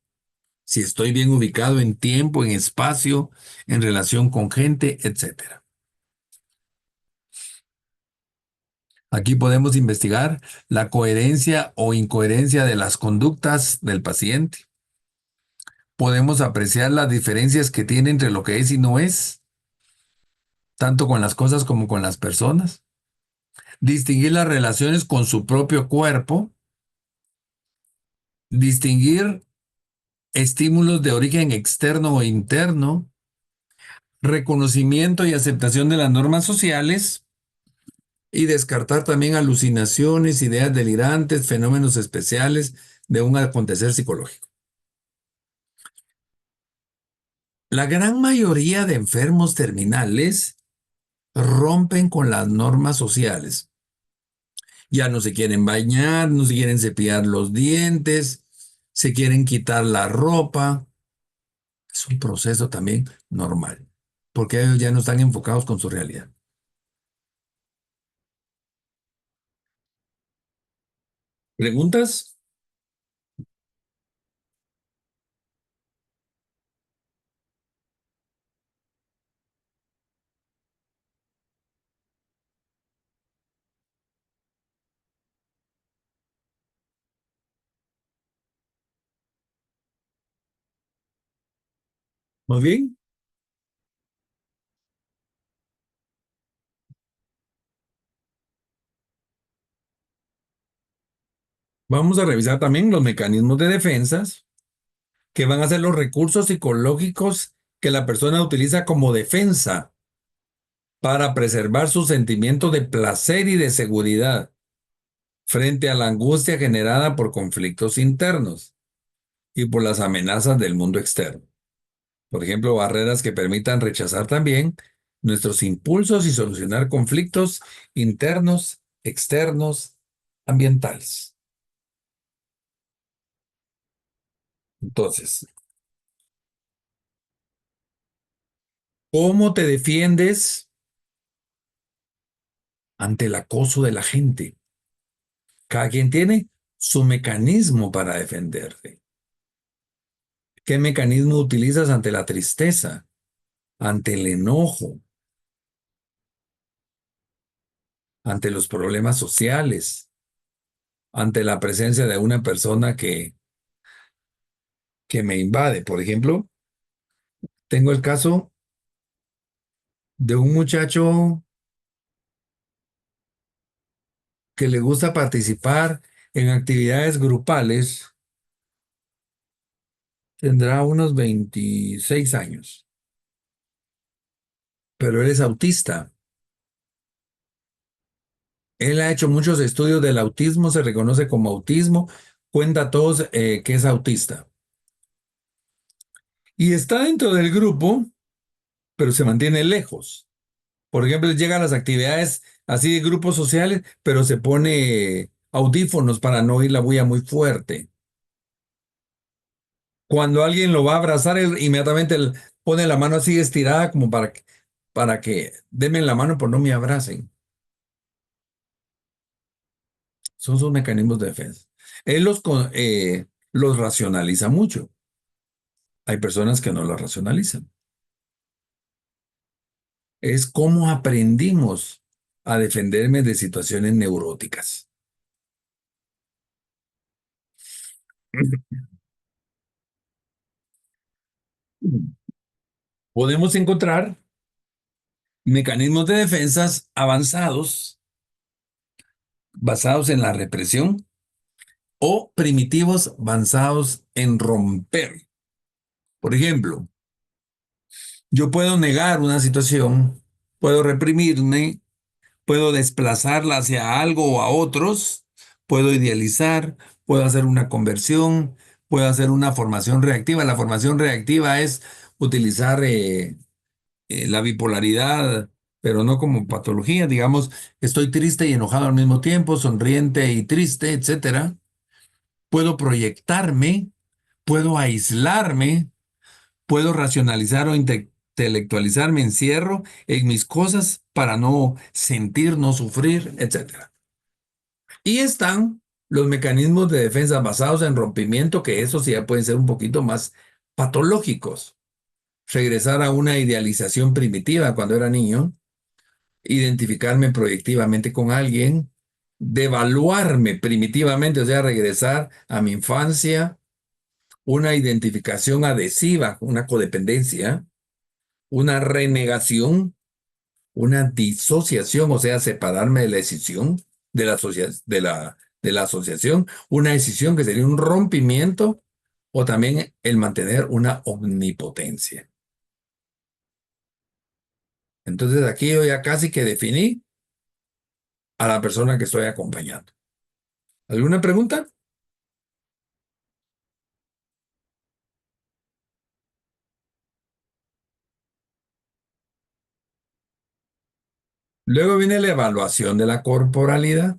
Si estoy bien ubicado en tiempo, en espacio, en relación con gente, etcétera. Aquí podemos investigar la coherencia o incoherencia de las conductas del paciente. Podemos apreciar las diferencias que tiene entre lo que es y no es. tanto con las cosas como con las personas. Distinguir las relaciones con su propio cuerpo. Distinguir estímulos de origen externo o interno. Reconocimiento y aceptación de las normas sociales. Y descartar también alucinaciones, ideas delirantes, fenómenos especiales de un acontecer psicológico. La gran mayoría de enfermos terminales rompen con las normas sociales. Ya no se quieren bañar, no se quieren cepillar los dientes, se quieren quitar la ropa. Es un proceso también normal, porque ellos ya no están enfocados con su realidad. ¿Preguntas? Muy bien. Vamos a revisar también los mecanismos de defensas, que van a ser los recursos psicológicos que la persona utiliza como defensa para preservar su sentimiento de placer y de seguridad frente a la angustia generada por conflictos internos y por las amenazas del mundo externo. Por ejemplo, barreras que permitan rechazar también nuestros impulsos y solucionar conflictos internos, externos, ambientales. Entonces, ¿cómo te defiendes ante el acoso de la gente? Cada quien tiene su mecanismo para defenderte. ¿Qué mecanismo utilizas ante la tristeza, ante el enojo, ante los problemas sociales, ante la presencia de una persona que me invade? Por ejemplo, tengo el caso de un muchacho que le gusta participar en actividades grupales, tendrá unos 26 años, pero él es autista. Él ha hecho muchos estudios del autismo, se reconoce como autismo, cuenta a todos que es autista. Y está dentro del grupo, pero se mantiene lejos. Por ejemplo, él llega a las actividades así de grupos sociales, pero se pone audífonos para no oír la bulla muy fuerte. Cuando alguien lo va a abrazar, él inmediatamente él pone la mano así estirada como para que denme la mano, pero no me abracen. Son sus mecanismos de defensa. Él los racionaliza mucho. Hay personas que no los racionalizan. Es cómo aprendimos a defenderme de situaciones neuróticas. Podemos encontrar mecanismos de defensas avanzados basados en la represión o primitivos basados en romper. Por ejemplo, yo puedo negar una situación, puedo reprimirme, puedo desplazarla hacia algo o a otros, puedo idealizar, puedo hacer una conversión, puedo hacer una formación reactiva. La formación reactiva es utilizar la bipolaridad, pero no como patología. Digamos, estoy triste y enojado al mismo tiempo, sonriente y triste, etcétera. Puedo proyectarme, puedo aislarme, puedo racionalizar o intelectualizar, me encierro en mis cosas para no sentir, no sufrir, etcétera. Y están los mecanismos de defensa basados en rompimiento, que esos ya pueden ser un poquito más patológicos. Regresar a una idealización primitiva cuando era niño, identificarme proyectivamente con alguien, devaluarme primitivamente, o sea, regresar a mi infancia, una identificación adhesiva, una codependencia, una renegación, una disociación, o sea, separarme de la decisión, de la asociación, una decisión que sería un rompimiento, o también el mantener una omnipotencia. Entonces aquí yo ya casi que definí a la persona que estoy acompañando. ¿Alguna pregunta? Luego viene la evaluación de la corporalidad.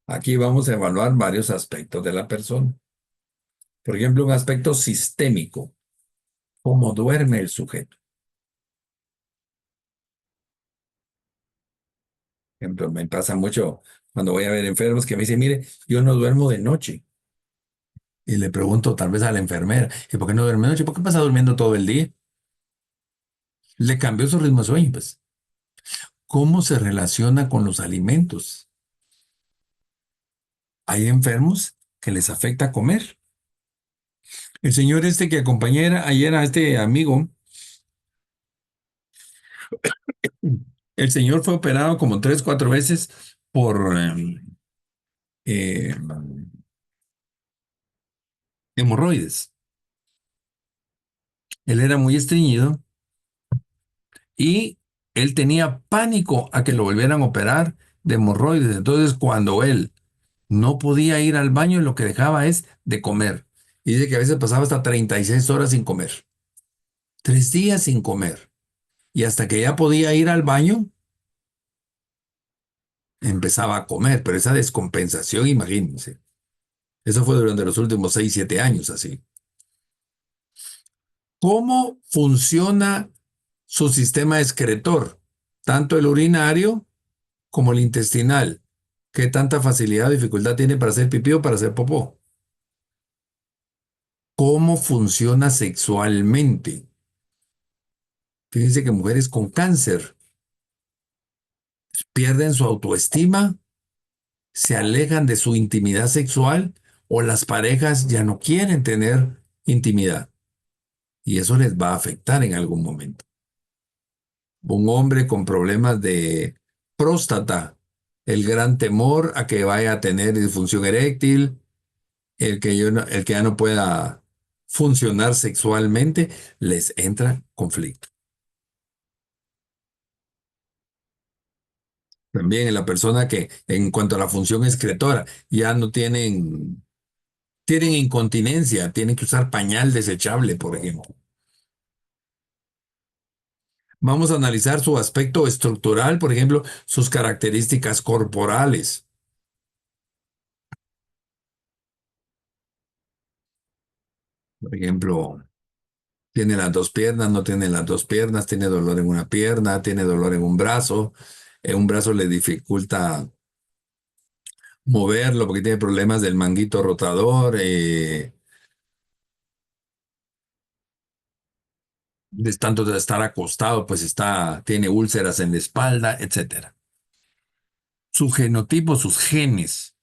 Aquí vamos a evaluar varios aspectos de la persona. Por ejemplo, un aspecto sistémico, cómo duerme el sujeto. Por ejemplo, me pasa mucho cuando voy a ver enfermos que me dicen, mire, yo no duermo de noche. Y le pregunto tal vez a la enfermera, ¿y por qué no duerme de noche? ¿Por qué pasa durmiendo todo el día? Le cambió su ritmo de sueño, pues. ¿Cómo se relaciona con los alimentos? Hay enfermos que les afecta comer. El señor este que acompañé ayer a este amigo, el señor fue operado como 3, 4 veces por eh, hemorroides. Él era muy estreñido y él tenía pánico a que lo volvieran a operar de hemorroides. Entonces, cuando él no podía ir al baño, lo que dejaba es de comer. Y dice que a veces pasaba hasta 36 horas sin comer. 3 días sin comer. Y hasta que ya podía ir al baño, empezaba a comer. Pero esa descompensación, imagínense. Eso fue durante los últimos 6, 7 años así. ¿Cómo funciona su sistema excretor? Tanto el urinario como el intestinal. ¿Qué tanta facilidad o dificultad tiene para hacer pipí o para hacer popó? ¿Cómo funciona sexualmente? Fíjense que mujeres con cáncer pierden su autoestima, se alejan de su intimidad sexual o las parejas ya no quieren tener intimidad. Y eso les va a afectar en algún momento. Un hombre con problemas de próstata, el gran temor a que vaya a tener disfunción eréctil, el que ya no pueda funcionar sexualmente, les entra conflicto. También en la persona que, en cuanto a la función excretora, ya no tienen incontinencia, tienen que usar pañal desechable, por ejemplo. Vamos a analizar su aspecto estructural, por ejemplo, sus características corporales. Por ejemplo, tiene las 2 piernas, no tiene las 2 piernas, tiene dolor en una pierna, tiene dolor en un brazo. En un brazo le dificulta moverlo porque tiene problemas del manguito rotador. De tanto de estar acostado, pues tiene úlceras en la espalda, etcétera. Su genotipo, sus genes,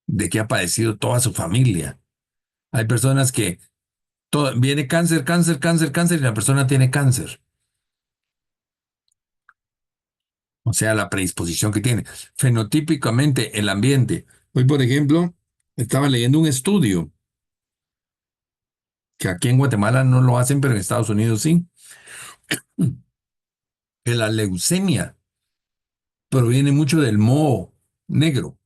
de que ha padecido toda su familia. Hay personas que viene cáncer, cáncer, cáncer, cáncer y la persona tiene cáncer. O sea, la predisposición que tiene. Fenotípicamente, el ambiente. Hoy, por ejemplo, estaba leyendo un estudio que aquí en Guatemala no lo hacen, pero en Estados Unidos sí. Que la leucemia proviene mucho del moho negro.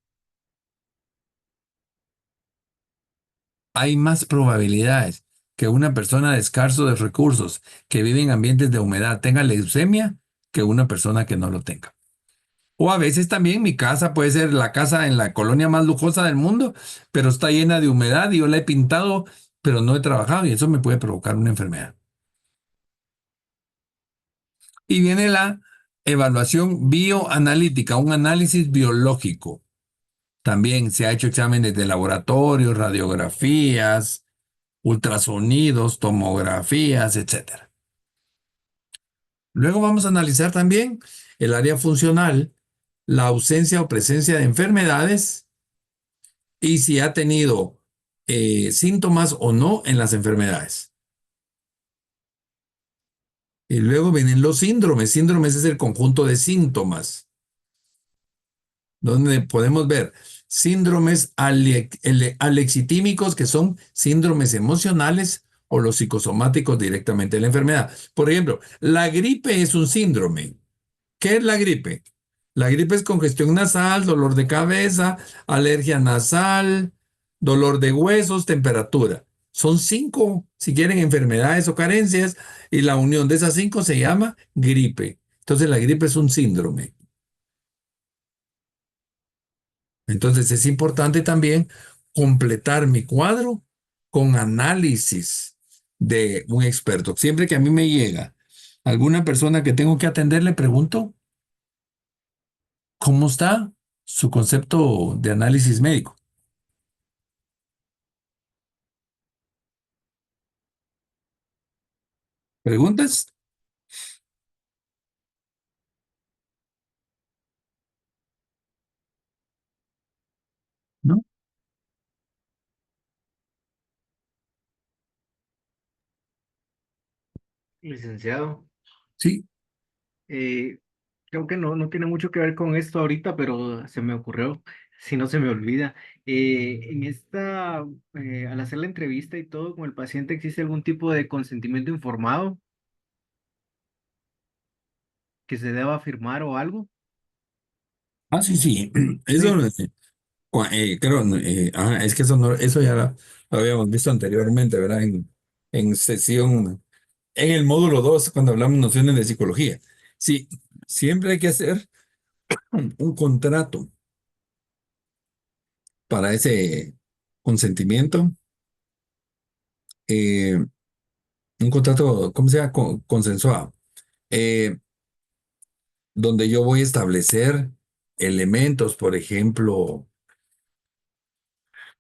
Hay más probabilidades que una persona de escasos recursos que vive en ambientes de humedad tenga leucemia que una persona que no lo tenga. O a veces también mi casa puede ser la casa en la colonia más lujosa del mundo, pero está llena de humedad y yo la he pintado, pero no he trabajado y eso me puede provocar una enfermedad. Y viene la evaluación bioanalítica, un análisis biológico. También se ha hecho exámenes de laboratorio, radiografías, ultrasonidos, tomografías, etcétera. Luego vamos a analizar también el área funcional, la ausencia o presencia de enfermedades y si ha tenido síntomas o no en las enfermedades. Y luego vienen los síndromes. Síndromes es el conjunto de síntomas, donde podemos ver síndromes alexitímicos, que son síndromes emocionales, o los psicosomáticos directamente de la enfermedad. Por ejemplo, la gripe es un síndrome. ¿Qué es la gripe? La gripe es congestión nasal, dolor de cabeza, alergia nasal, dolor de huesos, temperatura. Son 5, si quieren, enfermedades o carencias, y la unión de esas 5 se llama gripe. Entonces la gripe es un síndrome. Entonces es importante también completar mi cuadro con análisis de un experto. Siempre que a mí me llega alguna persona que tengo que atender, le pregunto, ¿cómo está su concepto de análisis médico? ¿Preguntas? ¿No? Licenciado, Sí. eh, creo que no tiene mucho que ver con esto ahorita, pero se me ocurrió, si no se me olvida. Al hacer la entrevista y todo con el paciente, ¿existe algún tipo de consentimiento informado que se deba firmar o algo? Ah, sí, sí. Eso, Sí. creo, es que eso ya lo habíamos visto anteriormente, ¿verdad? En sesión, en el módulo 2 cuando hablamos nociones de psicología. Sí, siempre hay que hacer un contrato para ese consentimiento, eh, un contrato, ¿cómo se llama? Consensuado, eh, donde yo voy a establecer elementos, por ejemplo,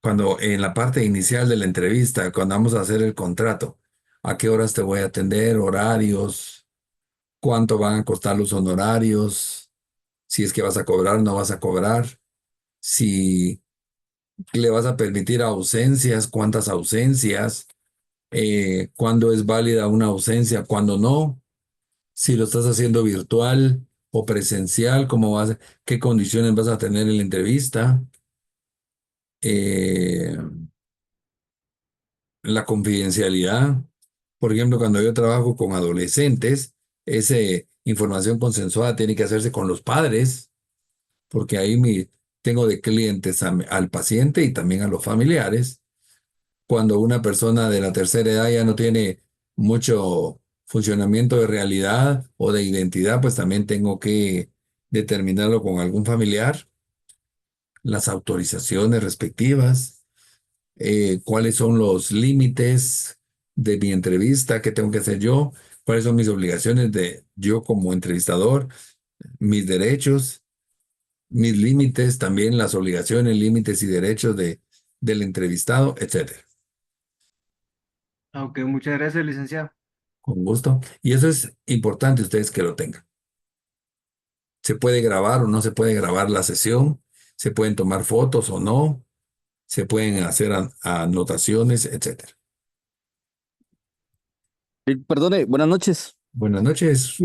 cuando en la parte inicial de la entrevista, cuando vamos a hacer el contrato, a qué horas te voy a atender, horarios, cuánto van a costar los honorarios, si es que vas a cobrar, no vas a cobrar, si le vas a permitir ausencias, cuántas ausencias, cuándo es válida una ausencia, cuándo no, si lo estás haciendo virtual o presencial, qué condiciones vas a tener en la entrevista, eh, la confidencialidad. Por ejemplo, cuando yo trabajo con adolescentes, esa información consensuada tiene que hacerse con los padres, porque ahí tengo de clientes al paciente y también a los familiares. Cuando una persona de la tercera edad ya no tiene mucho funcionamiento de realidad o de identidad, pues también tengo que determinarlo con algún familiar, las autorizaciones respectivas, cuáles son los límites de mi entrevista, qué tengo que hacer yo, cuáles son mis obligaciones de yo como entrevistador, mis derechos, mis límites, también las obligaciones, límites y derechos del entrevistado, etcétera. Aunque muchas gracias, licenciado. Con gusto. Y eso es importante ustedes que lo tengan. Se puede grabar o no se puede grabar la sesión, se pueden tomar fotos o no, se pueden hacer anotaciones, etcétera. Perdone, buenas noches. Buenas noches.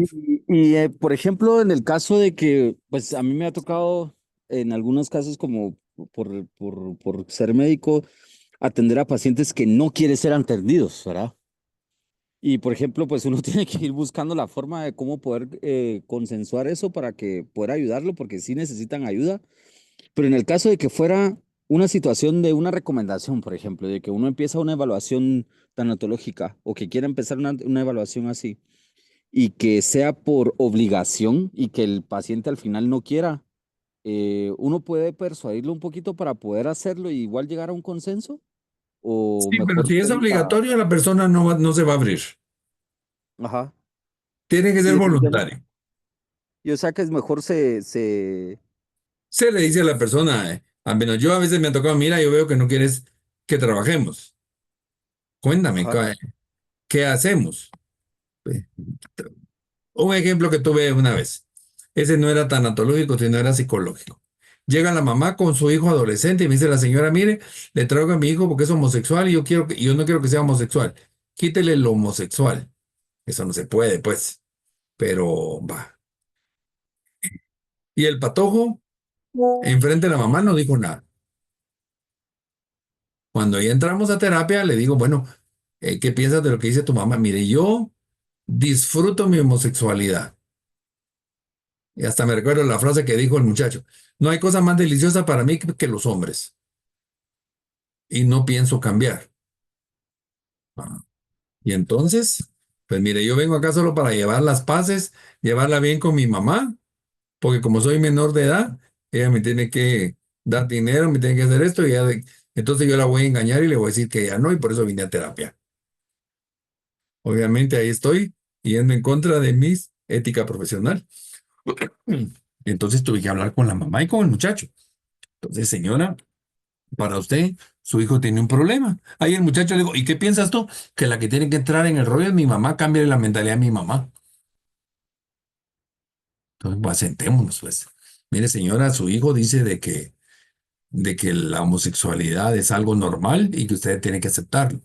Por ejemplo, en el caso de que, pues a mí me ha tocado en algunos casos como por ser médico, atender a pacientes que no quieren ser atendidos, ¿verdad? Y por ejemplo, pues uno tiene que ir buscando la forma de cómo poder consensuar eso para que pueda ayudarlo, porque sí necesitan ayuda. Pero en el caso de que fuera una situación de una recomendación, por ejemplo, de que uno empieza una evaluación tanatológica o que quiera empezar una evaluación así y que sea por obligación y que el paciente al final no quiera, uno puede persuadirlo un poquito para poder hacerlo y igual llegar a un consenso o Sí, pero mejor si se es evita. obligatorio, la persona no se va a abrir. Ajá. Tiene que Y ser voluntario. o sea que es mejor se. Se le dice a la persona, al menos yo a veces me ha tocado, mira, yo veo que no quieres que trabajemos. Cuéntame, Ajá. ¿qué hacemos? Eh, Un ejemplo que tuve una vez. Ese no era tanatológico, sino era psicológico. Llega la mamá con su hijo adolescente y me dice la señora, mire, le traigo a mi hijo porque es homosexual y yo no quiero que sea homosexual. Quítele lo homosexual. Eso no se puede, pues. Pero va. Y el patojo, enfrente de la mamá, no dijo nada. Cuando ya entramos a terapia, le digo, bueno, ¿qué piensas de lo que dice tu mamá? Mire, yo disfruto mi homosexualidad. Y hasta me recuerdo la frase que dijo el muchacho. No hay cosa más deliciosa para mí que los hombres. Y no pienso cambiar. Ah, Y entonces, pues mire, yo vengo acá solo para llevar las paces, llevarla bien con mi mamá, porque como soy menor de edad, ella me tiene que dar dinero, me tiene que hacer esto, y entonces yo la voy a engañar y le voy a decir que ya no, y por eso vine a terapia. Obviamente ahí estoy yendo en contra de mi ética profesional. Entonces tuve que hablar con la mamá y con el muchacho. Entonces, señora, para usted, su hijo tiene un problema. Ahí el muchacho le digo, ¿y qué piensas tú? Que la que tiene que entrar en el rollo es mi mamá, cambie la mentalidad de mi mamá. Entonces, pues, sentémonos, pues. Mire, señora, su hijo dice de que la homosexualidad es algo normal y que usted tiene que aceptarlo.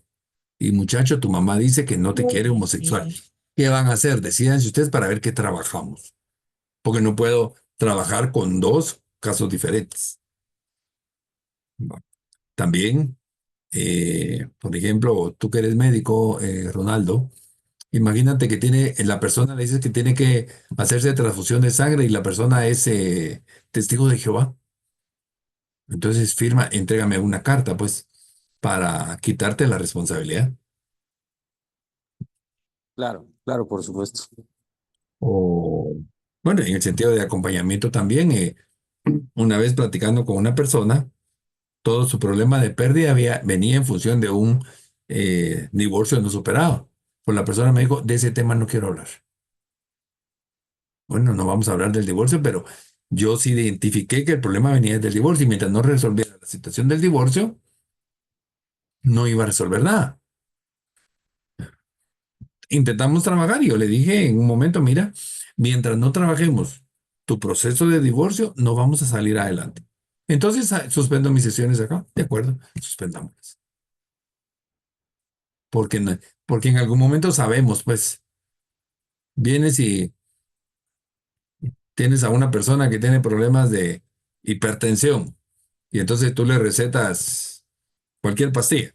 Y muchacho, tu mamá dice que no te quiere homosexual. ¿Qué van a hacer? Decídanse ustedes para ver qué trabajamos. Porque no puedo trabajar con dos casos diferentes. Bueno, también, por ejemplo, tú que eres médico, Ronaldo, imagínate que la persona le dice que tiene que hacerse transfusión de sangre y la persona es testigo de Jehová. Entonces firma, entrégame una carta, pues, para quitarte la responsabilidad. Claro, claro, por supuesto. O, bueno, en el sentido de acompañamiento también, una vez platicando con una persona, todo su problema de pérdida venía en función de un divorcio no superado. Pues la persona me dijo, de ese tema no quiero hablar. Bueno, no vamos a hablar del divorcio, pero yo sí identifiqué que el problema venía del divorcio y mientras no resolviera la situación del divorcio, no iba a resolver nada. Intentamos trabajar y yo le dije en un momento, mira, mientras no trabajemos tu proceso de divorcio, no vamos a salir adelante. Entonces, suspendo mis sesiones acá, de acuerdo, suspendámoslas. Porque, porque en algún momento sabemos, pues, vienes y tienes a una persona que tiene problemas de hipertensión y entonces tú le recetas cualquier pastilla.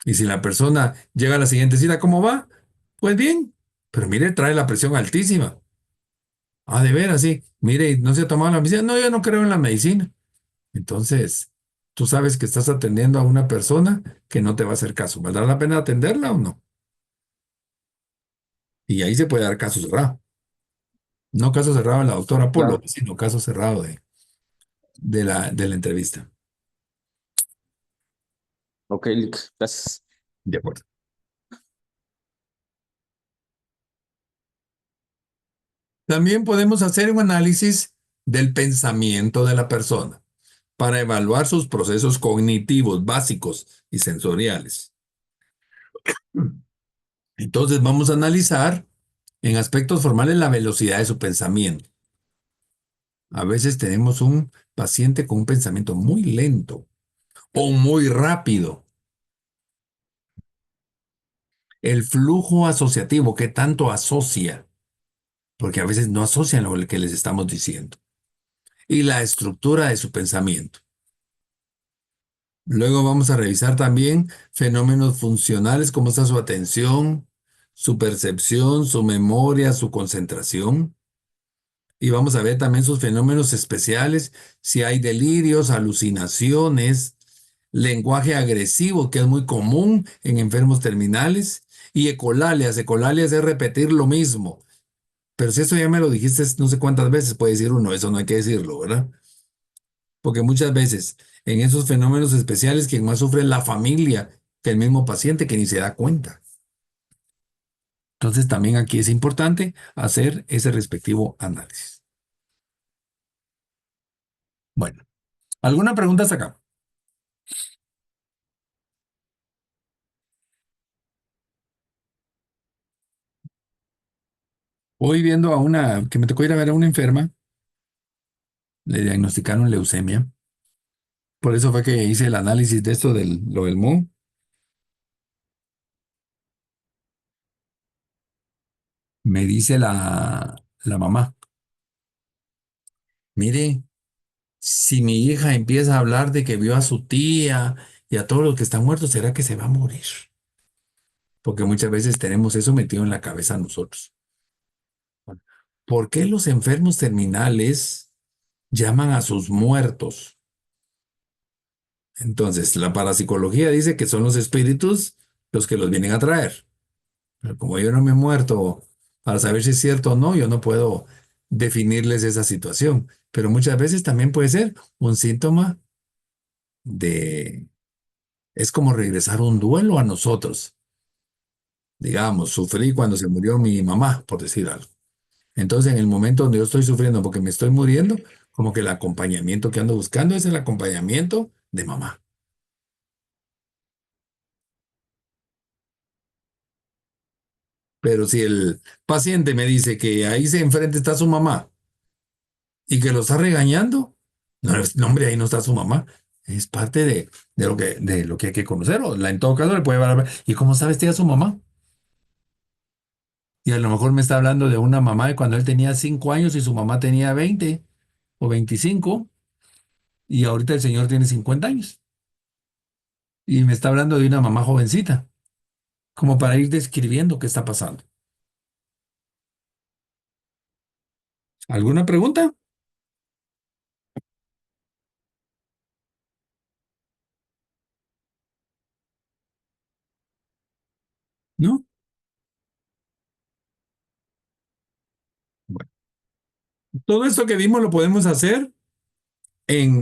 Y si la persona llega a la siguiente cita, ¿cómo va? Pues bien, pero mire, trae la presión altísima. Ah, de veras, sí. Mire, ¿no se ha tomado la medicina? No, yo no creo en la medicina. Entonces, tú sabes que estás atendiendo a una persona que no te va a hacer caso. ¿Valdrá la pena atenderla o no? Y ahí se puede dar caso cerrado. No caso cerrado de la doctora Polo, Claro. sino caso cerrado de la entrevista. Ok, Lick, gracias. De acuerdo. También podemos hacer un análisis del pensamiento de la persona para evaluar sus procesos cognitivos básicos y sensoriales. Entonces vamos a analizar en aspectos formales la velocidad de su pensamiento. A veces tenemos un paciente con un pensamiento muy lento o muy rápido. El flujo asociativo, ¿qué tanto asocia? Porque a veces no asocian lo que les estamos diciendo. Y la estructura de su pensamiento. Luego vamos a revisar también fenómenos funcionales, cómo está su atención, su percepción, su memoria, su concentración. Y vamos a ver también sus fenómenos especiales, si hay delirios, alucinaciones, lenguaje agresivo, que es muy común en enfermos terminales, y ecolalias. Ecolalias es repetir lo mismo. Pero si eso ya me lo dijiste no sé cuántas veces, puede decir uno, eso no hay que decirlo, ¿verdad? Porque muchas veces en esos fenómenos especiales quien más sufre es la familia que el mismo paciente que ni se da cuenta. Entonces también aquí es importante hacer ese respectivo análisis. Bueno, ¿alguna pregunta hasta acá? Voy viendo a una que me tocó ir a ver a una enferma, le diagnosticaron leucemia. Por eso fue que hice el análisis de esto lo del Mo. Me dice la mamá, mire, si mi hija empieza a hablar de que vio a su tía y a todos los que están muertos, ¿será que se va a morir? Porque muchas veces tenemos eso metido en la cabeza nosotros. ¿Por qué los enfermos terminales llaman a sus muertos? Entonces, la parapsicología dice que son los espíritus los que los vienen a traer. Pero como yo no me he muerto para saber si es cierto o no, yo no puedo definirles esa situación. Pero muchas veces también puede ser un síntoma de... Es como regresar un duelo a nosotros. Digamos, sufrí cuando se murió mi mamá, por decir algo. Entonces, en el momento donde yo estoy sufriendo porque me estoy muriendo, como que el acompañamiento que ando buscando es el acompañamiento de mamá. Pero si el paciente me dice que ahí se enfrente está su mamá y que lo está regañando, no, no, hombre, ahí no está su mamá. Es parte de lo que hay que conocer. En todo caso, le puede hablar. ¿Y cómo sabe usted a su mamá? Y a lo mejor me está hablando de una mamá de cuando él tenía 5 años y su mamá tenía 20 o 25 y ahorita el señor tiene 50 años. Y me está hablando de una mamá jovencita, como para ir describiendo qué está pasando. ¿Alguna pregunta? ¿No? Bueno, todo esto que vimos lo podemos hacer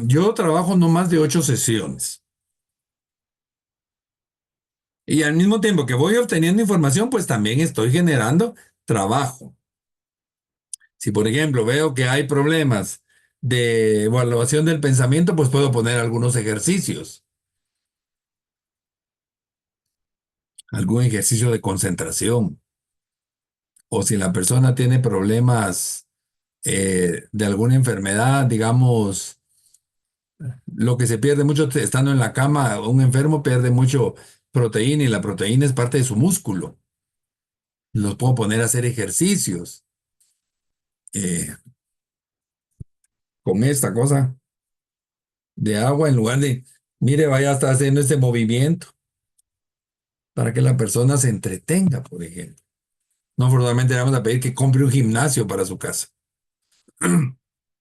yo trabajo no más de 8 sesiones. Y al mismo tiempo que voy obteniendo información, pues también estoy generando trabajo. Si, por ejemplo, veo que hay problemas de evaluación del pensamiento, pues puedo poner algunos ejercicios, algún ejercicio de concentración. O si la persona tiene problemas de alguna enfermedad, digamos, lo que se pierde mucho estando en la cama, un enfermo pierde mucho proteína y la proteína es parte de su músculo. Los puedo poner a hacer ejercicios eh, con esta cosa de agua en lugar de, mire, vaya a estar haciendo este movimiento para que la persona se entretenga, por ejemplo. No forzosamente le vamos a pedir que compre un gimnasio para su casa.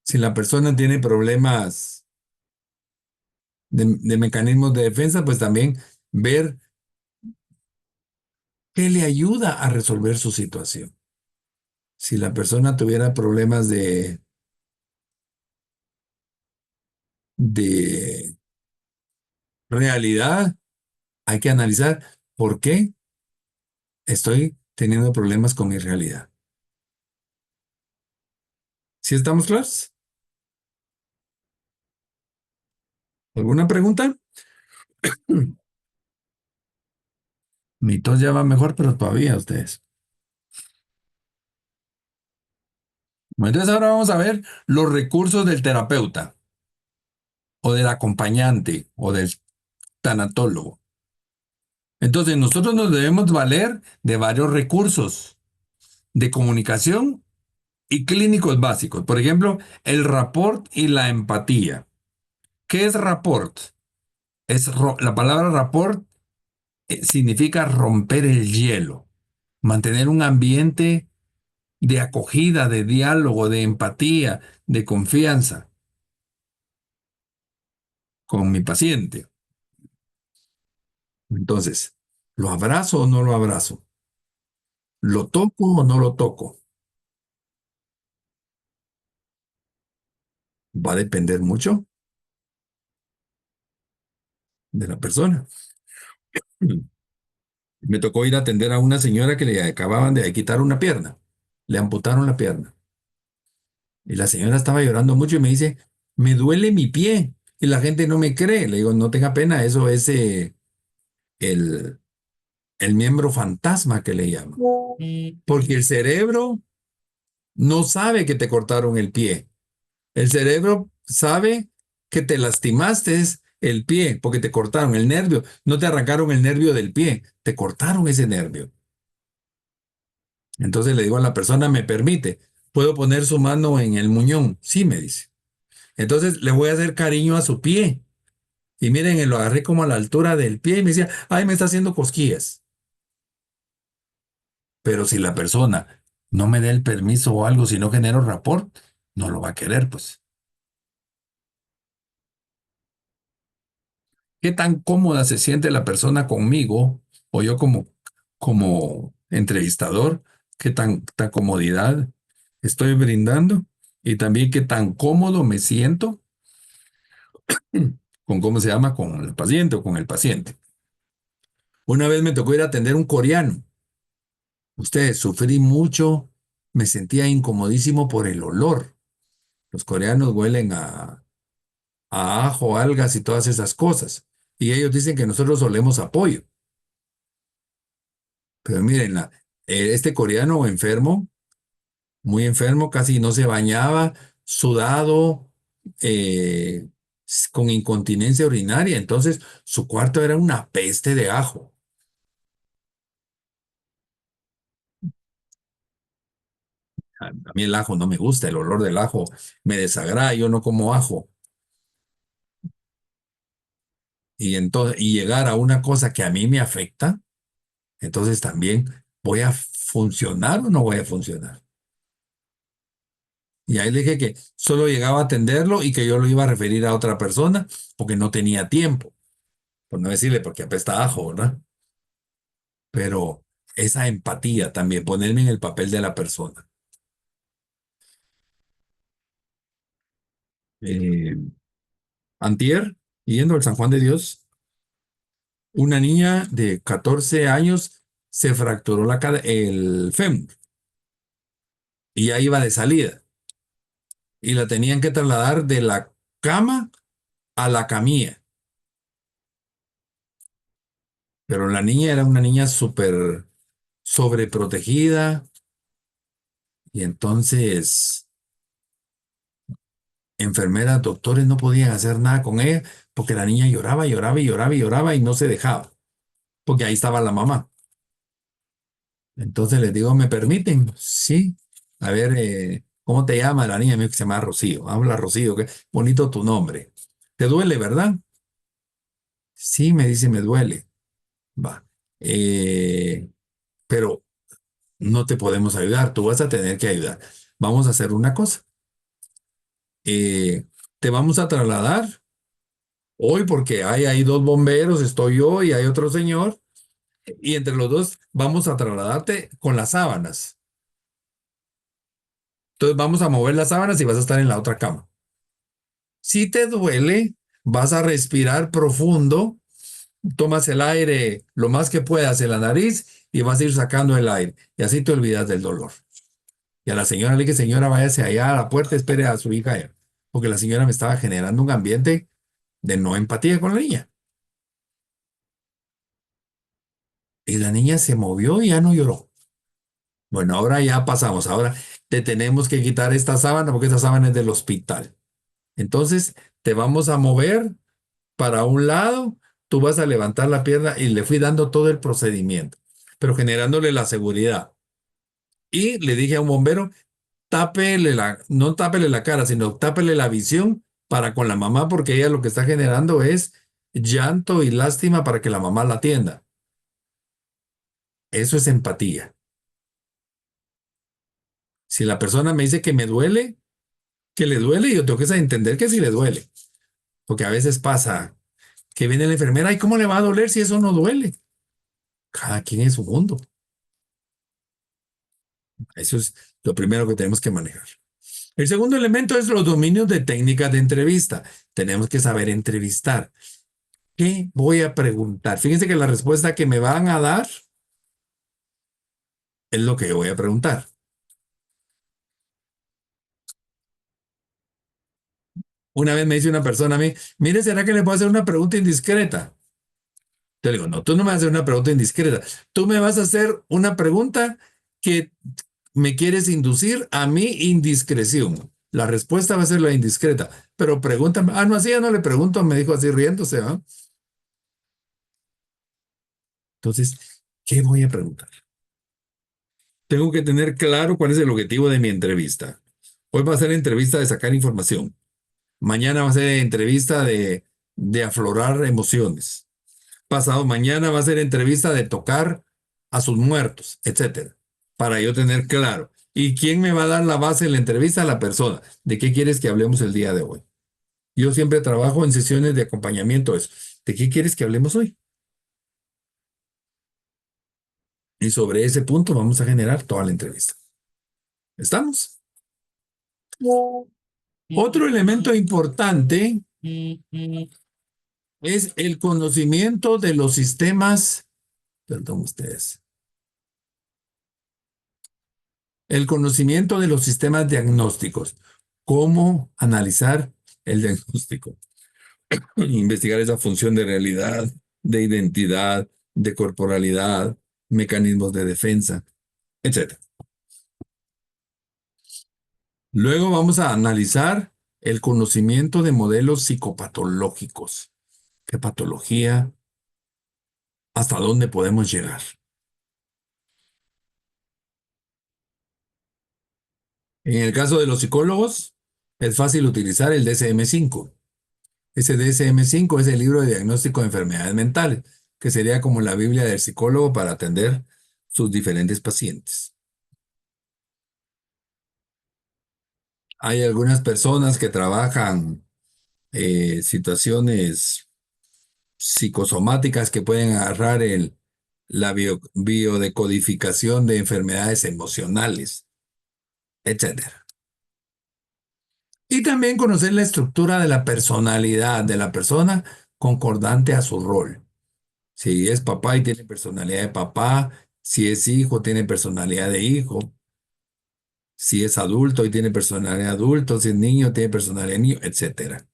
Si la persona tiene problemas de mecanismos de defensa, pues también ver qué le ayuda a resolver su situación. Si la persona tuviera problemas de realidad, hay que analizar por qué estoy teniendo problemas con mi realidad. ¿Sí estamos claros? ¿Alguna pregunta? Mi tos ya va mejor, pero todavía ustedes. Bueno, entonces ahora vamos a ver los recursos del terapeuta o del acompañante o del tanatólogo. Entonces nosotros nos debemos valer de varios recursos de comunicación y clínicos básicos. Por ejemplo, el rapport y la empatía. ¿Qué es rapport? La palabra rapport significa romper el hielo, mantener un ambiente de acogida, de diálogo, de empatía, de confianza con mi paciente. Entonces, ¿lo abrazo o no lo abrazo? ¿Lo toco o no lo toco? Va a depender mucho de la persona. Me tocó ir a atender a una señora que le acababan de quitar una pierna. Le amputaron la pierna. Y la señora estaba llorando mucho y me dice, me duele mi pie. Y la gente no me cree. Le digo, no tenga pena, eso es el, el miembro fantasma que le llaman. Porque el cerebro no sabe que te cortaron el pie. El cerebro sabe que te lastimaste el pie porque te cortaron el nervio. No te arrancaron el nervio del pie, te cortaron ese nervio. Entonces le digo a la persona, ¿me permite? ¿Puedo poner su mano en el muñón? Sí, me dice. Entonces le voy a hacer cariño a su pie. Y miren, lo agarré como a la altura del pie y me decía, ay, me está haciendo cosquillas. Pero si la persona no me da el permiso o algo, si no genero rapport, no lo va a querer, pues. ¿Qué tan cómoda se siente la persona conmigo o yo como entrevistador? ¿Qué tan comodidad estoy brindando? Y también qué tan cómodo me siento con, ¿cómo se llama? Con el paciente o con el paciente. Una vez me tocó ir a atender un coreano. Ustedes, sufrí mucho, me sentía incomodísimo por el olor. Los coreanos huelen a ajo, algas y todas esas cosas. Y ellos dicen que nosotros olemos a pollo. Pero miren, este coreano enfermo, muy enfermo, casi no se bañaba, sudado, con incontinencia urinaria. Entonces, su cuarto era una peste de ajo. A mí el ajo no me gusta, el olor del ajo me desagrada, yo no como ajo. Y llegar a una cosa que a mí me afecta, entonces también voy a funcionar o no voy a funcionar. Y ahí le dije que solo llegaba a atenderlo y que yo lo iba a referir a otra persona porque no tenía tiempo. Por no decirle porque apesta a ajo, ¿verdad? Pero esa empatía también, ponerme en el papel de la persona. Eh, Antier, yendo al San Juan de Dios, una niña de 14 años se fracturó el fémur y ya iba de salida. Y la tenían que trasladar de la cama a la camilla. Pero la niña era una niña súper sobreprotegida y entonces enfermeras, doctores no podían hacer nada con ella porque la niña lloraba, lloraba y lloraba y lloraba y no se dejaba, porque ahí estaba la mamá. Entonces les digo, ¿me permiten? Sí. A ver, ¿cómo te llama la niña? Me dijo que se llama Rocío. Habla Rocío, qué bonito tu nombre. ¿Te duele, verdad? Sí, me dice, me duele. Va. Pero no te podemos ayudar, tú vas a tener que ayudar. Vamos a hacer una cosa. Eh, Te vamos a trasladar hoy porque hay ahí dos bomberos, estoy yo y hay otro señor, y entre los dos vamos a trasladarte con las sábanas. Entonces vamos a mover las sábanas y vas a estar en la otra cama. Si te duele, vas a respirar profundo, tomas el aire lo más que puedas en la nariz y vas a ir sacando el aire. Y así te olvidas del dolor. Y a la señora le dije, señora, váyase allá a la puerta, espere a su hija allá. Porque la señora me estaba generando un ambiente de no empatía con la niña. Y la niña se movió y ya no lloró. Bueno, ahora ya pasamos. Ahora te tenemos que quitar esta sábana porque esta sábana es del hospital. Entonces te vamos a mover para un lado, tú vas a levantar la pierna y le fui dando todo el procedimiento, pero generándole la seguridad. Y le dije a un bombero, no tápele la cara, sino tápele la visión para con la mamá, porque ella lo que está generando es llanto y lástima para que la mamá la atienda. Eso es empatía. Si la persona me dice que me duele, que le duele, yo tengo que entender que sí le duele. Porque a veces pasa que viene la enfermera, ¿y cómo le va a doler si eso no duele? Cada quien es su mundo. Eso es lo primero que tenemos que manejar. El segundo elemento es los dominios de técnicas de entrevista. Tenemos que saber entrevistar. ¿Qué voy a preguntar? Fíjense que la respuesta que me van a dar es lo que yo voy a preguntar. Una vez me dice una persona a mí, mire, ¿será que le puedo hacer una pregunta indiscreta? Yo le digo, no, tú no me vas a hacer una pregunta indiscreta. Tú me vas a hacer una pregunta que me quieres inducir a mi indiscreción. La respuesta va a ser la indiscreta, pero pregúntame. Ah, no, así ya no le pregunto, me dijo así riéndose, ¿ah? Entonces, ¿qué voy a preguntar? Tengo que tener claro cuál es el objetivo de mi entrevista. Hoy va a ser entrevista de sacar información. Mañana va a ser entrevista de aflorar emociones. Pasado mañana va a ser entrevista de tocar a sus muertos, etcétera. Para yo tener claro. ¿Y quién me va a dar la base de la entrevista? La persona. ¿De qué quieres que hablemos el día de hoy? Yo siempre trabajo en sesiones de acompañamiento. ¿De qué quieres que hablemos hoy? Y sobre ese punto vamos a generar toda la entrevista. ¿Estamos? Otro elemento importante es el conocimiento de los sistemas, perdón ustedes, el conocimiento de los sistemas diagnósticos. ¿Cómo analizar el diagnóstico? Investigar esa función de realidad, de identidad, de corporalidad, mecanismos de defensa, etc. Luego vamos a analizar el conocimiento de modelos psicopatológicos. ¿Qué patología? ¿Hasta dónde podemos llegar? En el caso de los psicólogos, es fácil utilizar el DSM-5. Ese DSM-5 es el libro de diagnóstico de enfermedades mentales, que sería como la Biblia del psicólogo para atender sus diferentes pacientes. Hay algunas personas que trabajan situaciones psicosomáticas que pueden agarrar la biodecodificación de enfermedades emocionales, etcétera. Y también conocer la estructura de la personalidad de la persona concordante a su rol. Si es papá y tiene personalidad de papá, si es hijo, tiene personalidad de hijo, si es adulto y tiene personalidad de adulto, si es niño, tiene personalidad de niño, etcétera.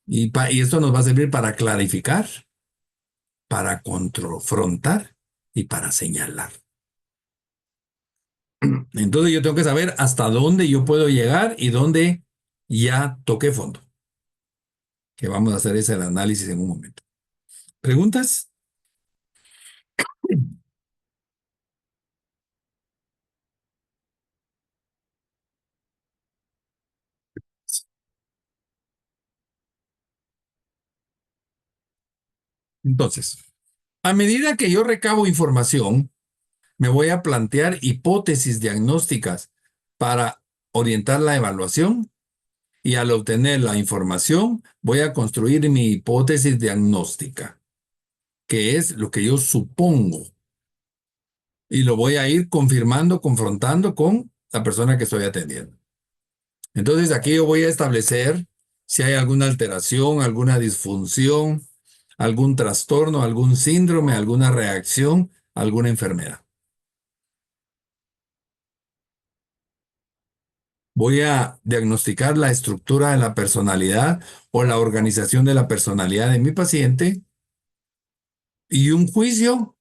Y esto nos va a servir para clarificar, para confrontar y para señalar. Entonces yo tengo que saber hasta dónde yo puedo llegar y dónde ya toqué fondo. Que vamos a hacer ese análisis en un momento. ¿Preguntas? Entonces, a medida que yo recabo información, me voy a plantear hipótesis diagnósticas para orientar la evaluación y al obtener la información voy a construir mi hipótesis diagnóstica, que es lo que yo supongo, y lo voy a ir confirmando, confrontando con la persona que estoy atendiendo. Entonces aquí yo voy a establecer si hay alguna alteración, alguna disfunción, algún trastorno, algún síndrome, alguna reacción, alguna enfermedad. Voy a diagnosticar la estructura de la personalidad o la organización de la personalidad de mi paciente y un juicio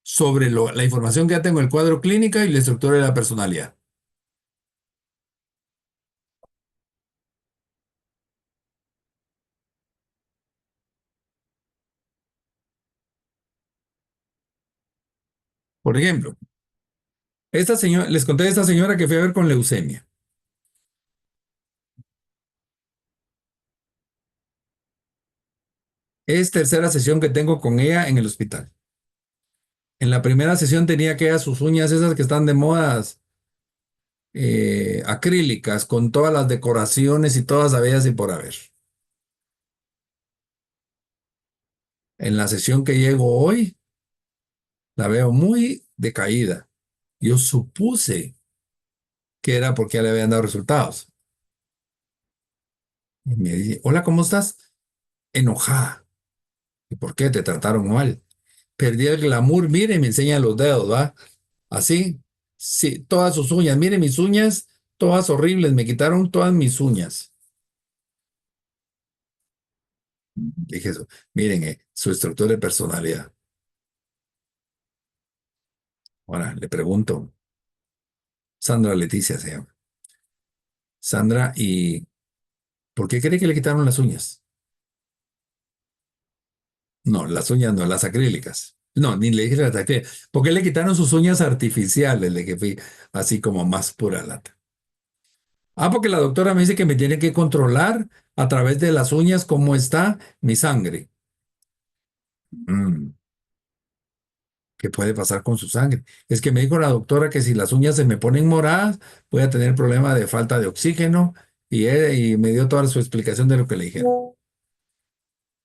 sobre la información que ya tengo, el cuadro clínico y la estructura de la personalidad. Por ejemplo, esta señora, les conté de esta señora que fui a ver con leucemia. Es tercera sesión que tengo con ella en el hospital. En la primera sesión tenía que ella sus uñas esas que están de modas acrílicas con todas las decoraciones y todas habidas y por haber. En la sesión que llego hoy, la veo muy decaída. Yo supuse que era porque ya le habían dado resultados. Y me dice, hola, ¿cómo estás? Enojada. ¿Y por qué te trataron mal? Perdí el glamour, mire, me enseña los dedos, ¿va? Así, sí, todas sus uñas, mire mis uñas, todas horribles, me quitaron todas mis uñas. Dije eso, miren, su estructura de personalidad. Ahora, le pregunto, Sandra Leticia se llama. Sandra, ¿y por qué cree que le quitaron las uñas? No, las uñas no, las acrílicas. No, ni le dije retracté. Porque le quitaron sus uñas artificiales, le que fui así como más pura lata. Ah, porque la doctora me dice que me tiene que controlar a través de las uñas cómo está mi sangre. Mm, ¿Qué puede pasar con su sangre? Es que me dijo la doctora que si las uñas se me ponen moradas, voy a tener problema de falta de oxígeno y me dio toda su explicación de lo que le dijeron.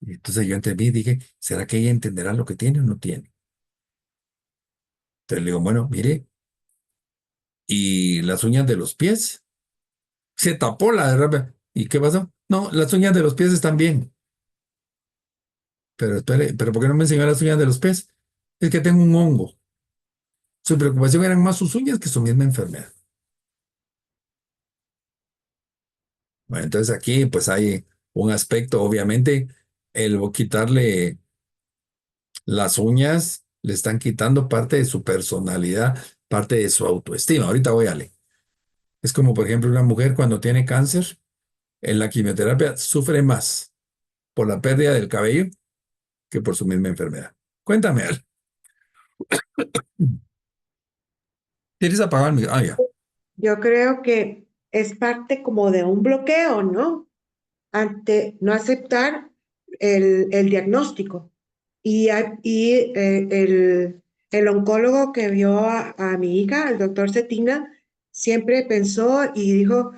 Y entonces yo entendí y dije, ¿será que ella entenderá lo que tiene o no tiene? Entonces le digo, bueno, mire, ¿y las uñas de los pies? Se tapó la derrame. ¿Y qué pasó? No, las uñas de los pies están bien. Pero espere, ¿pero por qué no me enseñó las uñas de los pies? Es que tengo un hongo. Su preocupación eran más sus uñas que su misma enfermedad. Bueno, entonces aquí pues hay un aspecto, obviamente, el quitarle las uñas le están quitando parte de su personalidad, parte de su autoestima. Ahorita voy a leer. Es como, por ejemplo, una mujer cuando tiene cáncer, en la quimioterapia sufre más por la pérdida del cabello que por su misma enfermedad. Cuéntame, Al. ¿Quieres apagar mi... Ah, ya. Yo creo que es parte como de un bloqueo, ¿no? Ante no aceptar el diagnóstico. El oncólogo que vio a mi hija, el doctor Cetina, siempre pensó y dijo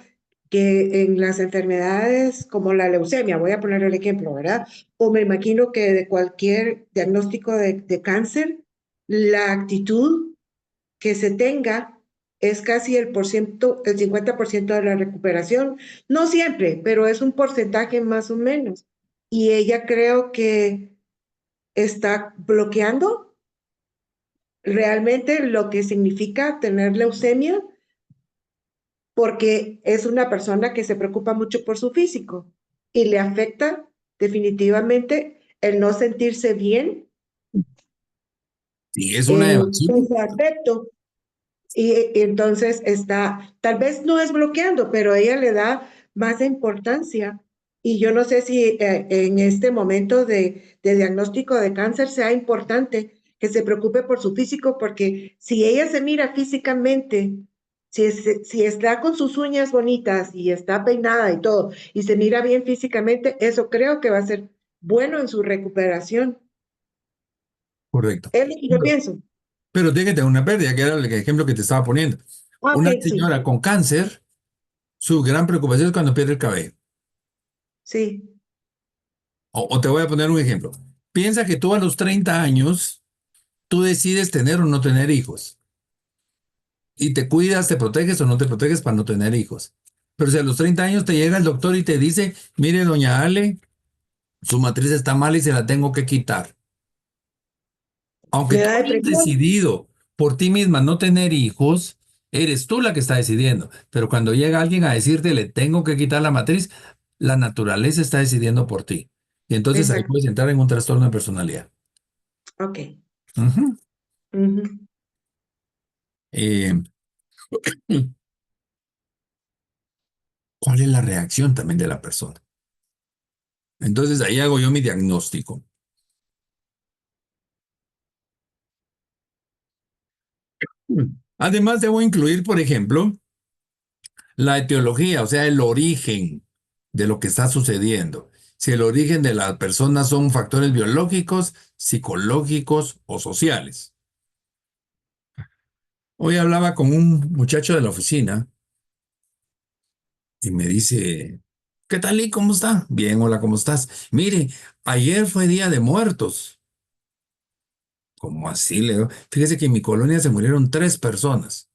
que en las enfermedades como la leucemia, voy a poner el ejemplo, ¿verdad? O me imagino que de cualquier diagnóstico de cáncer, la actitud que se tenga es casi el 50% de la recuperación. No siempre, pero es un porcentaje más o menos. Y ella creo que está bloqueando realmente lo que significa tener leucemia porque es una persona que se preocupa mucho por su físico y le afecta definitivamente el no sentirse bien Sí, es una en evasión. su aspecto. Y entonces está, tal vez no es bloqueando, pero ella le da más importancia. Y yo no sé si en este momento de diagnóstico de cáncer sea importante que se preocupe por su físico, porque si ella se mira físicamente, si está con sus uñas bonitas y está peinada y todo, y se mira bien físicamente, eso creo que va a ser bueno en su recuperación. Correcto. Es lo que yo pienso. Pero tiene que tener una pérdida, que era el ejemplo que te estaba poniendo. Ok, Una sí, señora con cáncer, su gran preocupación es cuando pierde el cabello. sí, O te voy a poner un ejemplo. Piensa que tú a los 30 años, tú decides tener o no tener hijos. Y te cuidas, te proteges o no te proteges para no tener hijos. Pero si a los 30 años te llega el doctor y te dice, mire, doña Ale, su matriz está mal y se la tengo que quitar. Aunque le tú da hayas depresión. decidido por ti misma no tener hijos, eres tú la que está decidiendo. Pero cuando llega alguien a decirte, le tengo que quitar la matriz, la naturaleza está decidiendo por ti. Y entonces ahí Exacto. puedes entrar en un trastorno de personalidad. Ok. Ujú. Ujú. Eh, ¿Cuál es la reacción también de la persona? Entonces ahí hago yo mi diagnóstico. Además, debo incluir, por ejemplo, la etiología, o sea, el origen de lo que está sucediendo. Si el origen de la persona son factores biológicos, psicológicos o sociales. Hoy hablaba con un muchacho de la oficina y me dice, ¿qué tal y cómo está? Bien, hola, ¿cómo estás? Mire, ayer fue Día de Muertos. ¿Cómo así? Le digo, fíjese que en mi colonia se murieron 3 personas.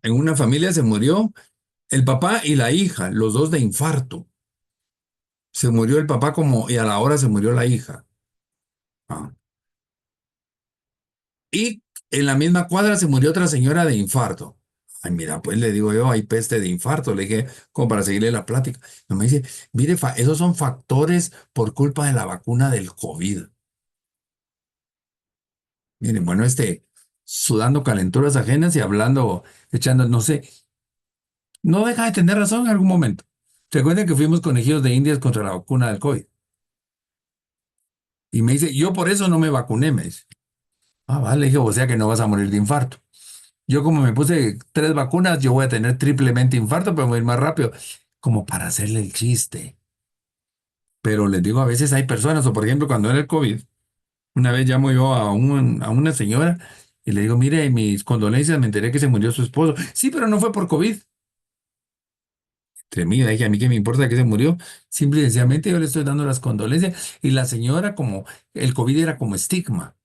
En una familia se murió el papá y la hija, los dos de infarto. Se murió el papá como y a la hora se murió la hija. Ah. Y en la misma cuadra se murió otra señora de infarto. Ay, mira, pues le digo yo, hay peste de infarto. Le dije, como para seguirle la plática. No me dice, mire, esos son factores por culpa de la vacuna del COVID. Miren, bueno, sudando calenturas ajenas y hablando, echando, no sé, no deja de tener razón en algún momento. Recuerden que fuimos conejillos de Indias contra la vacuna del COVID. Y me dice, yo por eso no me vacuné, me dice. Ah, vale, dije, o sea que no vas a morir de infarto. Yo como me puse 3 vacunas, yo voy a tener triplemente infarto, pero voy a ir más rápido, como para hacerle el chiste. Pero les digo, a veces hay personas, o por ejemplo, cuando era el COVID, una vez llamo yo a una señora y le digo, mire, mis condolencias, me enteré que se murió su esposo. Sí, pero no fue por COVID. Tremida, dije, a mí qué me importa que se murió. Simple y sencillamente yo le estoy dando las condolencias. Y la señora, como el COVID era como estigma.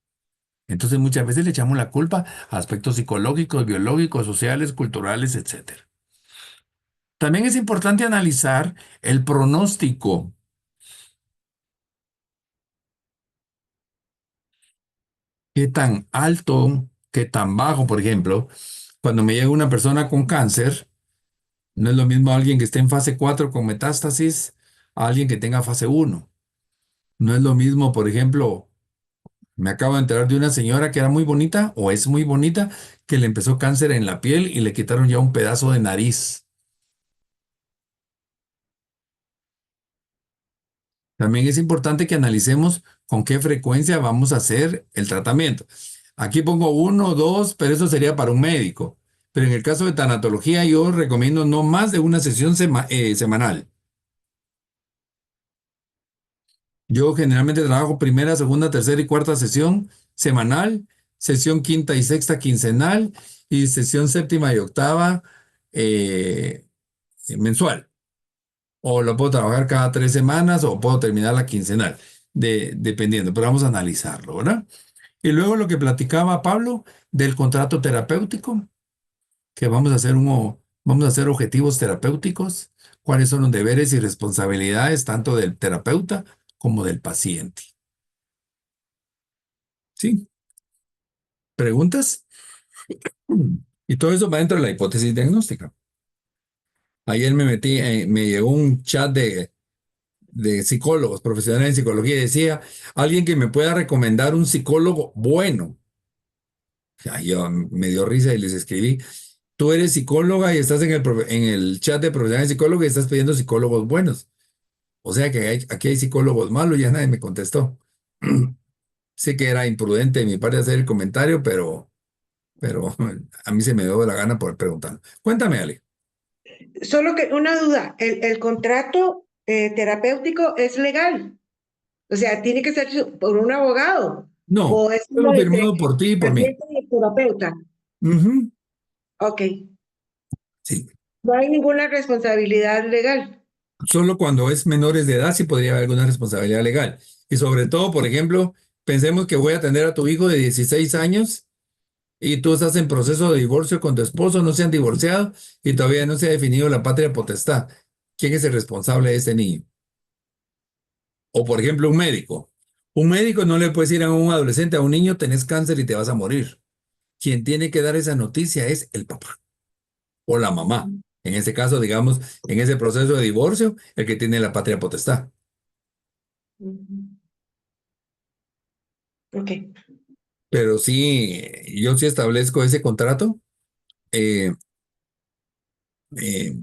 Entonces muchas veces le echamos la culpa a aspectos psicológicos, biológicos, sociales, culturales, etcétera. También es importante analizar el pronóstico. Qué tan alto, qué tan bajo, por ejemplo. Cuando me llega una persona con cáncer, no es lo mismo alguien que esté en fase 4 con metástasis a alguien que tenga fase 1. No es lo mismo, por ejemplo, me acabo de enterar de una señora que era muy bonita o es muy bonita, que le empezó cáncer en la piel y le quitaron ya un pedazo de nariz. También es importante que analicemos con qué frecuencia vamos a hacer el tratamiento. Aquí pongo 1 o 2, pero eso sería para un médico. Pero en el caso de tanatología, yo recomiendo no más de una sesión semanal. Yo generalmente trabajo primera, segunda, tercera y cuarta sesión semanal, sesión quinta y sexta quincenal y sesión séptima y octava eh, mensual. O lo puedo trabajar cada 3 semanas o puedo terminar la quincenal, dependiendo, pero vamos a analizarlo, ¿verdad? Y luego lo que platicaba Pablo del contrato terapéutico, que vamos a hacer objetivos terapéuticos, cuáles son los deberes y responsabilidades tanto del terapeuta como del paciente. ¿Sí? ¿Preguntas? Y todo eso va dentro de la hipótesis diagnóstica. Ayer me metí, me llegó un chat de psicólogos, profesionales en psicología, y decía, alguien que me pueda recomendar un psicólogo bueno. Ay, yo me dio risa y les escribí, tú eres psicóloga y estás en el chat de profesionales de psicólogos y estás pidiendo psicólogos buenos. O sea que aquí hay psicólogos malos, ya nadie me contestó. Sé que era imprudente de mi parte hacer el comentario, pero a mí se me dio la gana por preguntar. Cuéntame, Ale. Solo que una duda, ¿el contrato terapéutico es legal? O sea, ¿tiene que ser por un abogado? No, ¿O es como solo entre firmado por ti y por mí. paciente y el terapeuta? Ujú, Ok, sí. no hay ninguna responsabilidad legal. Solo cuando es menores de edad sí podría haber alguna responsabilidad legal. Y sobre todo, por ejemplo, pensemos que voy a atender a tu hijo de 16 años y tú estás en proceso de divorcio con tu esposo, no se han divorciado y todavía no se ha definido la patria potestad. ¿Quién es el responsable de ese niño? O, por ejemplo, un médico. Un médico no le puede decir a un adolescente, a un niño, tenés cáncer y te vas a morir. Quien tiene que dar esa noticia es el papá o la mamá. En este caso, digamos, en ese proceso de divorcio, el que tiene la patria potestad. Ujú. Ok. Pero sí, yo sí establezco ese contrato. eh, eh,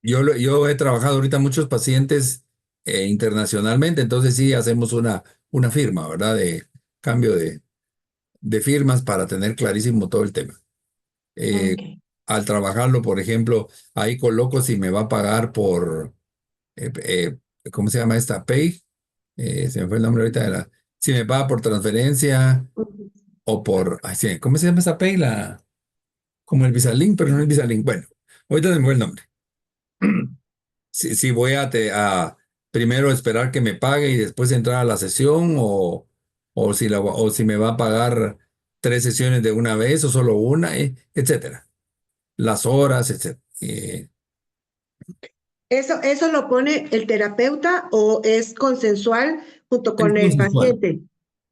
yo he trabajado ahorita muchos pacientes internacionalmente, entonces sí hacemos una firma, ¿verdad? De cambio de firmas para tener clarísimo todo el tema. Eh, Ok. Al trabajarlo, por ejemplo, ahí coloco si me va a pagar por, ¿cómo se llama esta? Pay. Se me fue el nombre ahorita si me paga por transferencia Ujú. o por, ay, sí, ¿cómo se llama esa Pay? Como el Visalink, pero no es Visalink. Bueno, ahorita se me fue el nombre. Si voy a primero esperar que me pague y después entrar a la sesión o si me va a pagar 3 sesiones de una vez o solo una, etcétera. Las horas, etcétera. ¿Eso lo pone el terapeuta o es consensual junto Es con el consensual, paciente?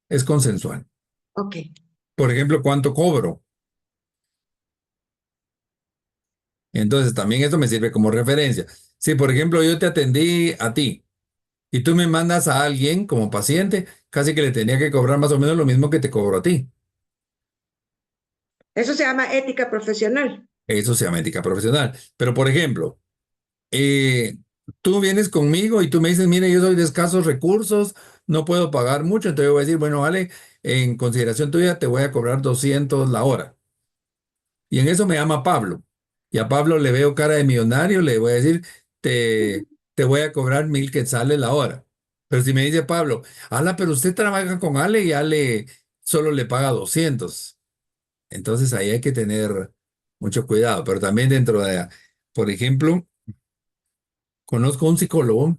es consensual. Ok. Por ejemplo, ¿cuánto cobro? Entonces, también esto me sirve como referencia. Si, por ejemplo, yo te atendí a ti y tú me mandas a alguien como paciente, casi que le tenía que cobrar más o menos lo mismo que te cobro a ti. Eso se llama ética profesional. Eso se llama ética profesional. Pero, por ejemplo, eh, tú vienes conmigo y tú me dices, mire, yo soy de escasos recursos, no puedo pagar mucho, entonces voy a decir, bueno, vale, en consideración tuya te voy a cobrar 200 la hora. Y en eso me llama Pablo. Y a Pablo le veo cara de millonario, le voy a decir, te voy a cobrar 1,000 quetzales la hora. Pero si me dice Pablo, ala, pero usted trabaja con Ale y Ale solo le paga 200. Entonces ahí hay que tener mucho cuidado. Pero también dentro de, por ejemplo, conozco un psicólogo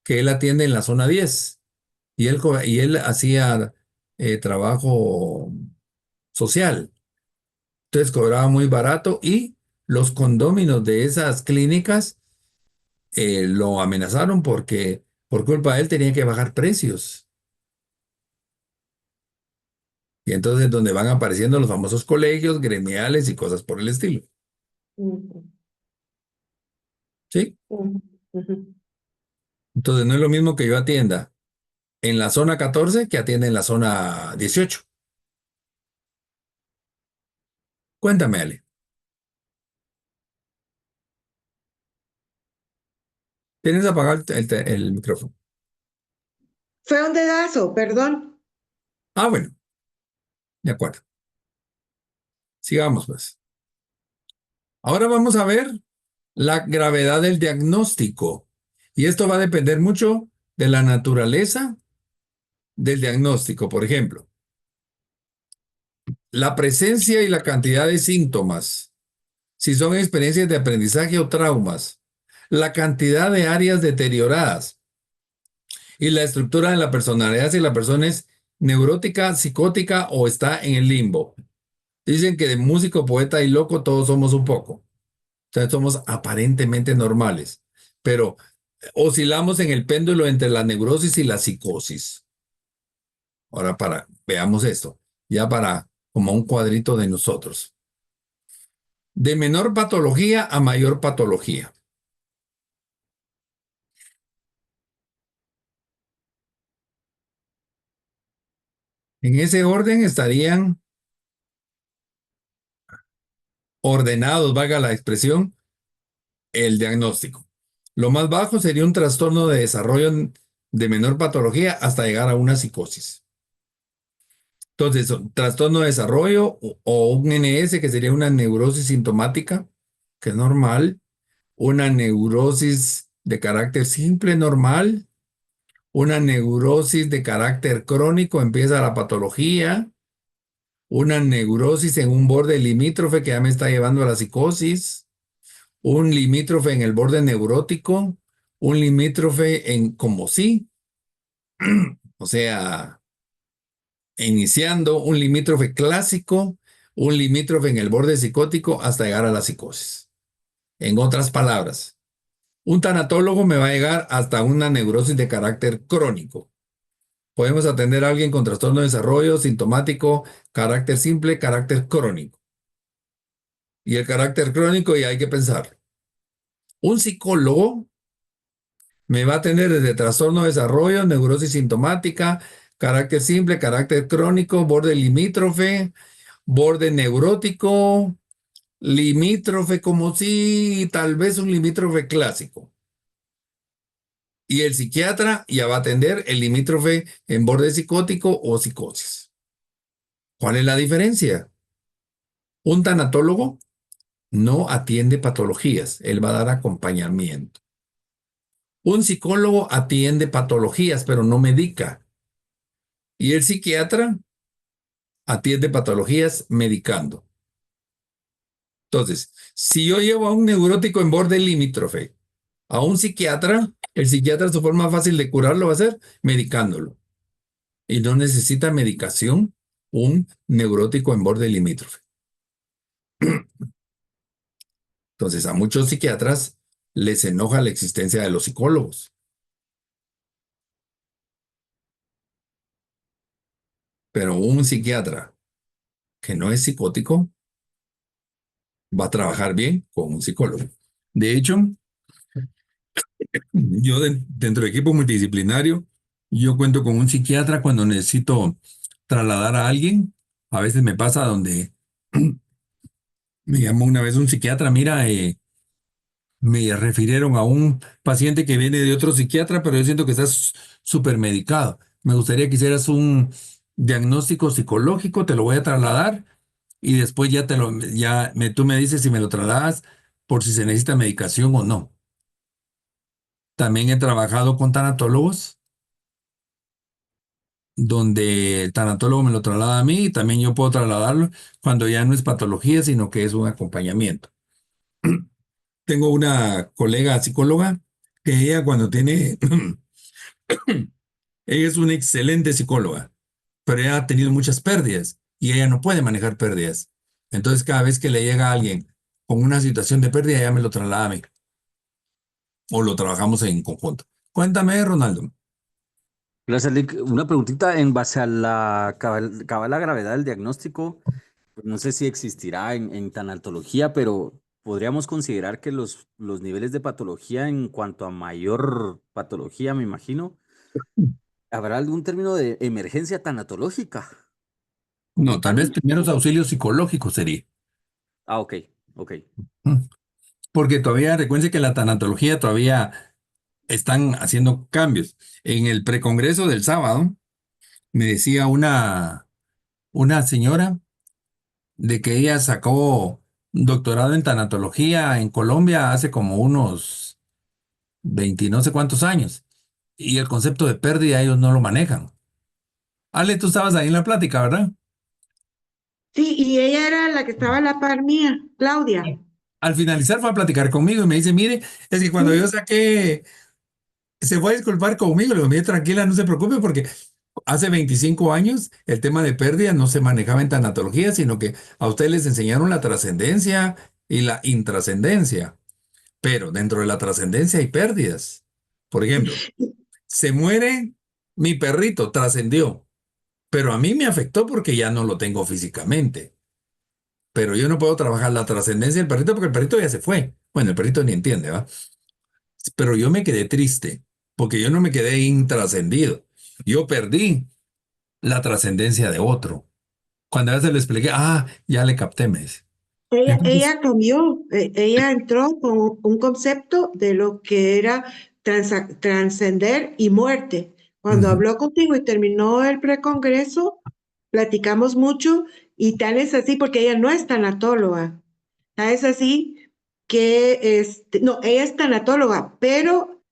que él atiende en la zona 10 y él hacía trabajo social. Entonces cobraba muy barato y los condóminos de esas clínicas lo amenazaron porque por culpa de él tenía que bajar precios. Y entonces donde van apareciendo los famosos colegios gremiales y cosas por el estilo. Ujú, ¿Sí? ujú, ujú. Entonces no es lo mismo que yo atienda en la zona 14 que atienda en la zona 18. Cuéntame, Ale. Tienes apagado el micrófono. Fue un dedazo, perdón. Ah, bueno, de acuerdo. Sigamos pues. Ahora vamos a ver la gravedad del diagnóstico. Y esto va a depender mucho de la naturaleza del diagnóstico. Por ejemplo, la presencia y la cantidad de síntomas, si son experiencias de aprendizaje o traumas, la cantidad de áreas deterioradas y la estructura de la personalidad, si la persona es neurótica, psicótica o está en el limbo. Dicen que de músico, poeta y loco todos somos un poco. Entonces somos aparentemente normales, pero oscilamos en el péndulo entre la neurosis y la psicosis. Ahora veamos esto, ya para como un cuadrito de nosotros. De menor patología a mayor patología. En ese orden estarían ordenados, valga la expresión, el diagnóstico. Lo más bajo sería un trastorno de desarrollo de menor patología hasta llegar a una psicosis. Entonces, trastorno de desarrollo o un NS, que sería una neurosis sintomática, que es normal, una neurosis de carácter simple, normal, una neurosis de carácter crónico, empieza la patología, una neurosis en un borde limítrofe que ya me está llevando a la psicosis, un limítrofe en el borde neurótico, un limítrofe en como sí, o sea, iniciando un limítrofe clásico, un limítrofe en el borde psicótico hasta llegar a la psicosis. En otras palabras, un tanatólogo me va a llegar hasta una neurosis de carácter crónico. Podemos atender a alguien con trastorno de desarrollo sintomático, carácter simple, carácter crónico. Y el carácter crónico ya hay que pensar. Un psicólogo me va a atender desde trastorno de desarrollo, neurosis sintomática, carácter simple, carácter crónico, borde limítrofe, borde neurótico, limítrofe como si tal vez un limítrofe clásico. Y el psiquiatra ya va a atender el limítrofe en borde psicótico o psicosis. ¿Cuál es la diferencia? Un tanatólogo no atiende patologías, él va a dar acompañamiento. Un psicólogo atiende patologías, pero no medica. Y el psiquiatra atiende patologías medicando. Entonces, si yo llevo a un neurótico en borde limítrofe a un psiquiatra, el psiquiatra su forma fácil de curarlo va a ser medicándolo. Y no necesita medicación un neurótico en borde limítrofe. Entonces, a muchos psiquiatras les enoja la existencia de los psicólogos. Pero un psiquiatra que no es psicótico va a trabajar bien con un psicólogo. De hecho, yo dentro de equipo multidisciplinario, yo cuento con un psiquiatra cuando necesito trasladar a alguien. A veces me pasa donde me llamó una vez un psiquiatra, mira, me refirieron a un paciente que viene de otro psiquiatra, pero yo siento que está súper medicado. Me gustaría que hicieras un diagnóstico psicológico, te lo voy a trasladar y después tú me dices si me lo trasladas por si se necesita medicación o no. También he trabajado con tanatólogos, donde el tanatólogo me lo traslada a mí y también yo puedo trasladarlo cuando ya no es patología, sino que es un acompañamiento. Tengo una colega psicóloga que ella cuando tiene, ella es una excelente psicóloga, pero ella ha tenido muchas pérdidas y ella no puede manejar pérdidas. Entonces cada vez que le llega a alguien con una situación de pérdida, ella me lo traslada a mí o lo trabajamos en conjunto. Cuéntame, Ronaldo. Gracias, Lick. Una preguntita en base a la cabal la gravedad del diagnóstico. Pues no sé si existirá en tanatología, pero podríamos considerar que los niveles de patología en cuanto a mayor patología, me imagino, ¿habrá algún término de emergencia tanatológica como No, tal vez tal? primeros auxilios psicológicos sería. Ah, ok, ok. Mm. Porque todavía, recuerden que la tanatología todavía están haciendo cambios. En el precongreso del sábado me decía una señora de que ella sacó un doctorado en tanatología en Colombia hace como unos 20 no sé cuántos años. Y el concepto de pérdida ellos no lo manejan. Ale, tú estabas ahí en la plática, ¿verdad? Sí, y ella era la que estaba a la par mía, Claudia. Al finalizar fue a platicar conmigo y me dice, mire, es que cuando yo Sí. saqué, se fue a disculpar conmigo, le digo, mire, tranquila, no se preocupe porque hace 25 años el tema de pérdida no se manejaba en tanatología, sino que a ustedes les enseñaron la trascendencia y la intrascendencia. Pero dentro de la trascendencia hay pérdidas. Por ejemplo, se muere mi perrito, trascendió, pero a mí me afectó porque ya no lo tengo físicamente. Pero yo no puedo trabajar la trascendencia del perrito porque el perrito ya se fue. Bueno, el perrito ni entiende, ¿va? Pero yo me quedé triste porque yo no me quedé intrascendido. Yo perdí la trascendencia de otro. Cuando a veces le expliqué, ya le capté, me dice. Entonces, Ella cambió, ella entró con un concepto de lo que era trascender y muerte. Cuando ujú, habló contigo y terminó el precongreso, platicamos mucho y tal es así, porque ella no es tanatóloga. Tal es así que, no, ella es tanatóloga, pero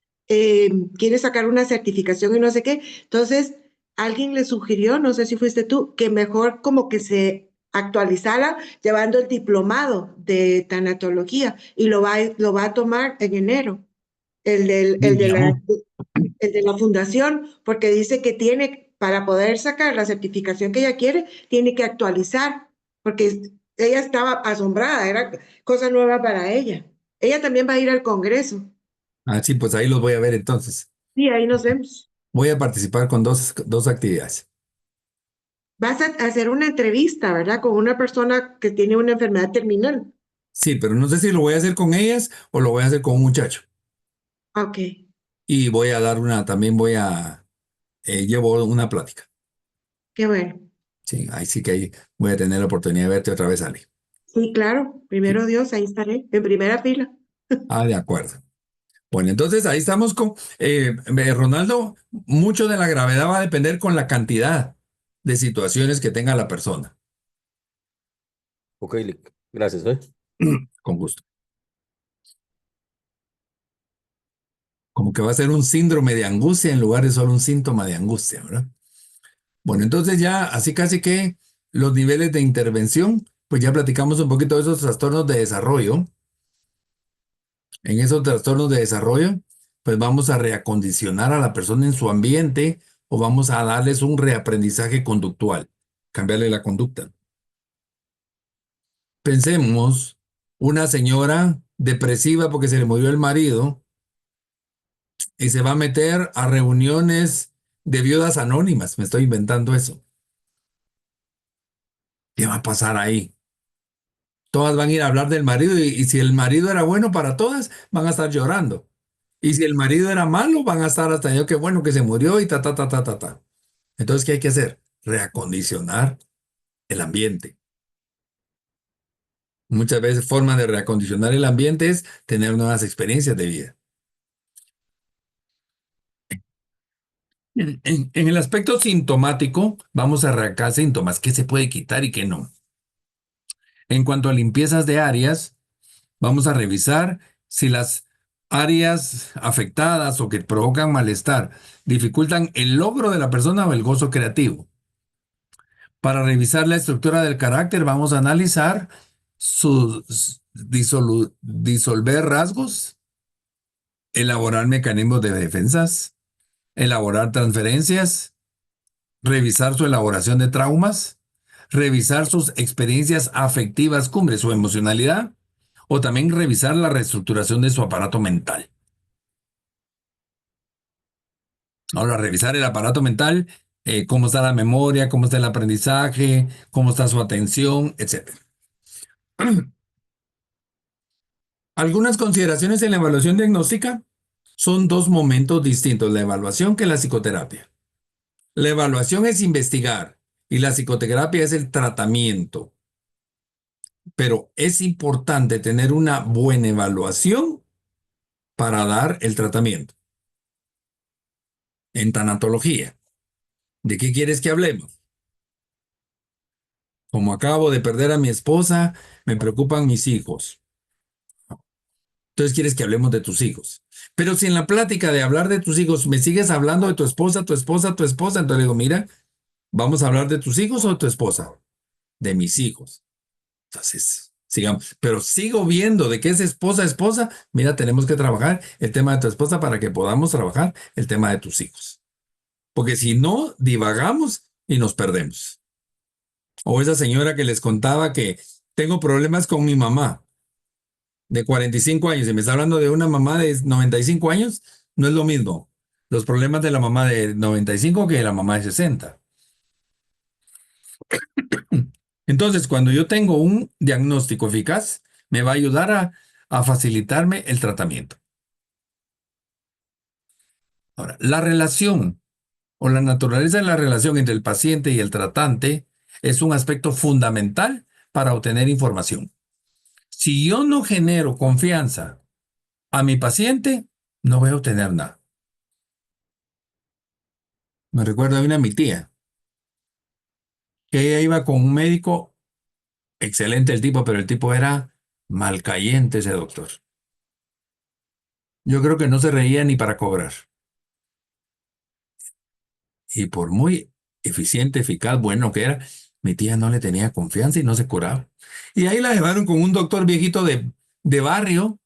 quiere sacar una certificación y no sé qué. Entonces, alguien le sugirió, no sé si fuiste tú, que mejor como que se actualizara llevando el diplomado de tanatología y lo va a tomar en enero, el, del, me llamó. el de la fundación, porque dice que tiene, para poder sacar la certificación que ella quiere, tiene que actualizar, porque ella estaba asombrada, era cosa nueva para ella. Ella también va a ir al Congreso. Sí, pues ahí los voy a ver entonces. Sí, ahí nos vemos. Voy a participar con dos actividades. Vas a hacer una entrevista, ¿verdad? Con una persona que tiene una enfermedad terminal. Sí, pero no sé si lo voy a hacer con ellas o lo voy a hacer con un muchacho. Ok, Y voy a dar también llevo una plática. qué bueno. Sí, ahí sí que voy a tener la oportunidad de verte otra vez, Ali. Sí, claro. Sí. Primero Dios, ahí estaré, en primera fila. De acuerdo. Bueno, entonces ahí estamos con Ronaldo. Mucho de la gravedad va a depender con la cantidad de situaciones que tenga la persona. Ok, Lick. Gracias, ¿eh? Con gusto. Como que va a ser un síndrome de angustia en lugar de solo un síntoma de angustia, ¿verdad? Bueno, entonces ya así casi que los niveles de intervención, pues ya platicamos un poquito de esos trastornos de desarrollo. En esos trastornos de desarrollo, pues vamos a reacondicionar a la persona en su ambiente o vamos a darles un reaprendizaje conductual, cambiarle la conducta. Pensemos, una señora depresiva porque se le murió el marido y se va a meter a reuniones de viudas anónimas, me estoy inventando eso. ¿Qué va a pasar ahí? Todas van a ir a hablar del marido y si el marido era bueno para todas, van a estar llorando. Y si el marido era malo, van a estar hasta yo, qué bueno que se murió y ta, ta, ta, ta, ta, ta. Entonces, ¿qué hay que hacer? Reacondicionar el ambiente. Muchas veces forma de reacondicionar el ambiente es tener nuevas experiencias de vida. En el aspecto sintomático, vamos a arrancar síntomas, qué se puede quitar y qué no. En cuanto a limpiezas de áreas, vamos a revisar si las áreas afectadas o que provocan malestar dificultan el logro de la persona o el gozo creativo. Para revisar la estructura del carácter, vamos a analizar sus disolver rasgos, elaborar mecanismos de defensas, elaborar transferencias, revisar su elaboración de traumas, revisar sus experiencias afectivas, cumbres, su emocionalidad, o también revisar la reestructuración de su aparato mental. Ahora, revisar el aparato mental, cómo está la memoria, cómo está el aprendizaje, cómo está su atención, etc. Algunas consideraciones en la evaluación diagnóstica son dos momentos distintos, la evaluación que la psicoterapia. La evaluación es investigar y la psicoterapia es el tratamiento. Pero es importante tener una buena evaluación para dar el tratamiento. En tanatología, ¿de qué quieres que hablemos? Como acabo de perder a mi esposa, me preocupan mis hijos. Entonces quieres que hablemos de tus hijos. Pero si en la plática de hablar de tus hijos me sigues hablando de tu esposa, tu esposa, tu esposa, entonces digo, mira, ¿vamos a hablar de tus hijos o de tu esposa? De mis hijos. Entonces, sigamos. Pero sigo viendo de qué es esposa, esposa. Mira, tenemos que trabajar el tema de tu esposa para que podamos trabajar el tema de tus hijos. Porque si no, divagamos y nos perdemos. O esa señora que les contaba que tengo problemas con mi mamá de 45 años y me está hablando de una mamá de 95 años, no es lo mismo. Los problemas de la mamá de 95 que de la mamá de 60. Entonces, cuando yo tengo un diagnóstico eficaz, me va a ayudar a facilitarme el tratamiento. Ahora, la relación o la naturaleza de la relación entre el paciente y el tratante es un aspecto fundamental para obtener información. Si yo no genero confianza a mi paciente, no voy a obtener nada. Me recuerda a mi tía, que ella iba con un médico, excelente el tipo, pero el tipo era malcayente ese doctor. Yo creo que no se reía ni para cobrar. Y por muy eficiente, eficaz, bueno que era, mi tía no le tenía confianza y no se curaba. Y ahí la llevaron con un doctor viejito de barrio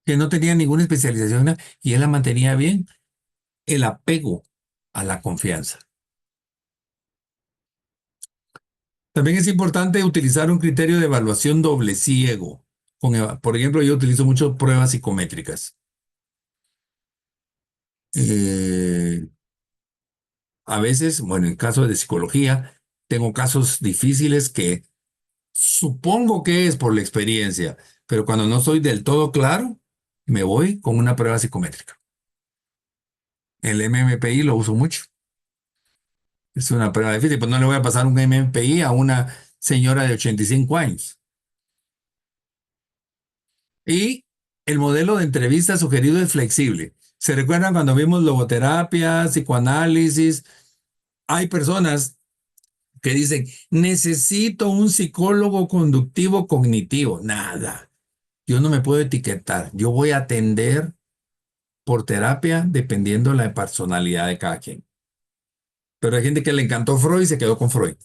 que no tenía ninguna especialización y él la mantenía bien. El apego a la confianza. También es importante utilizar un criterio de evaluación doble ciego. Por ejemplo, yo utilizo mucho pruebas psicométricas. A veces, bueno, en caso de psicología, tengo casos difíciles que supongo que es por la experiencia, pero cuando no estoy del todo claro, me voy con una prueba psicométrica. El MMPI lo uso mucho. Es una prueba difícil, pues no le voy a pasar un MMPI a una señora de 85 años. Y el modelo de entrevista sugerido es flexible. ¿Se recuerdan cuando vimos logoterapia, psicoanálisis? Hay personas que dicen, necesito un psicólogo conductivo cognitivo. Nada. Yo no me puedo etiquetar. Yo voy a atender por terapia dependiendo de la personalidad de cada quien. Pero hay gente que le encantó Freud y se quedó con Freud.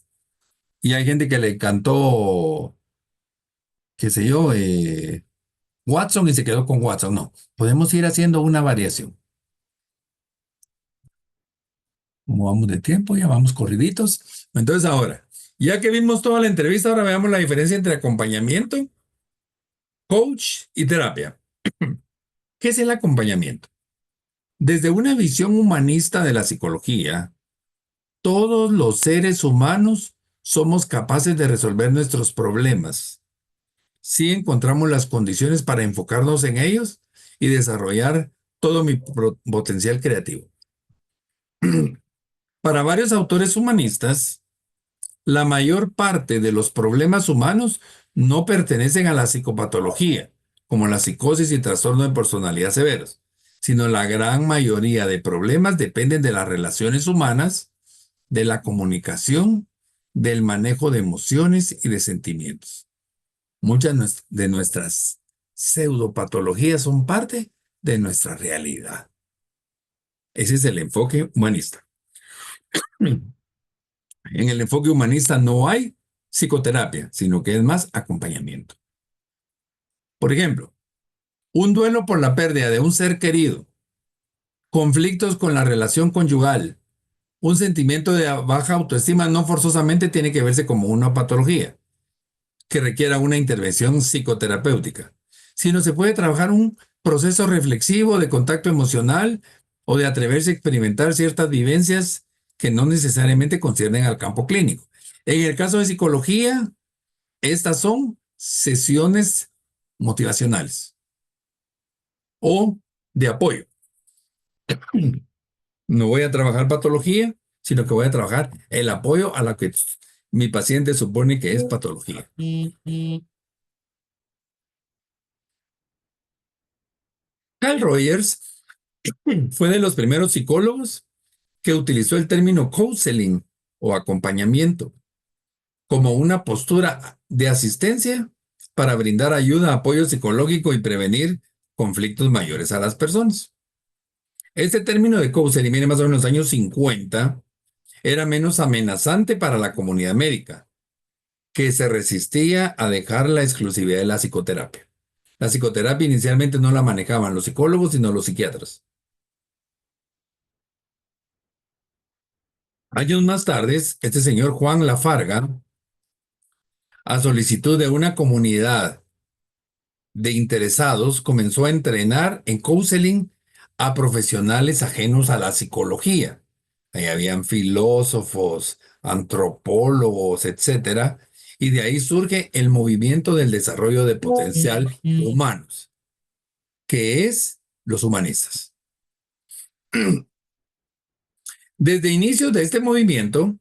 Y hay gente que le encantó, qué sé yo, Watson y se quedó con Watson. No, podemos ir haciendo una variación. Como vamos de tiempo, ya vamos corriditos. Entonces ahora, ya que vimos toda la entrevista, ahora veamos la diferencia entre acompañamiento, coach y terapia. ¿Qué es el acompañamiento? Desde una visión humanista de la psicología, todos los seres humanos somos capaces de resolver nuestros problemas si encontramos las condiciones para enfocarnos en ellos y desarrollar todo mi potencial creativo. Para varios autores humanistas, la mayor parte de los problemas humanos no pertenecen a la psicopatología, como la psicosis y trastorno de personalidad severos, sino la gran mayoría de problemas dependen de las relaciones humanas, de la comunicación, del manejo de emociones y de sentimientos. Muchas de nuestras pseudopatologías son parte de nuestra realidad. Ese es el enfoque humanista. En el enfoque humanista no hay psicoterapia, sino que es más acompañamiento. Por ejemplo, un duelo por la pérdida de un ser querido, conflictos con la relación conyugal, un sentimiento de baja autoestima no forzosamente tiene que verse como una patología que requiera una intervención psicoterapéutica, sino se puede trabajar un proceso reflexivo de contacto emocional o de atreverse a experimentar ciertas vivencias que no necesariamente conciernen al campo clínico. En el caso de psicología, estas son sesiones motivacionales o de apoyo. No voy a trabajar patología, sino que voy a trabajar el apoyo a la que mi paciente supone que es patología. Carl Rogers fue de los primeros psicólogos que utilizó el término counseling o acompañamiento como una postura de asistencia para brindar ayuda, apoyo psicológico y prevenir conflictos mayores a las personas. Este término de counseling viene más o menos en los años 50, era menos amenazante para la comunidad médica, que se resistía a dejar la exclusividad de la psicoterapia. La psicoterapia inicialmente no la manejaban los psicólogos, sino los psiquiatras. Años más tarde, este señor Juan Lafarga, a solicitud de una comunidad de interesados, comenzó a entrenar en counseling a profesionales ajenos a la psicología. Ahí habían filósofos, antropólogos, etcétera, y de ahí surge el movimiento del desarrollo de potencial humanos, que es los humanistas. Desde inicios de este movimiento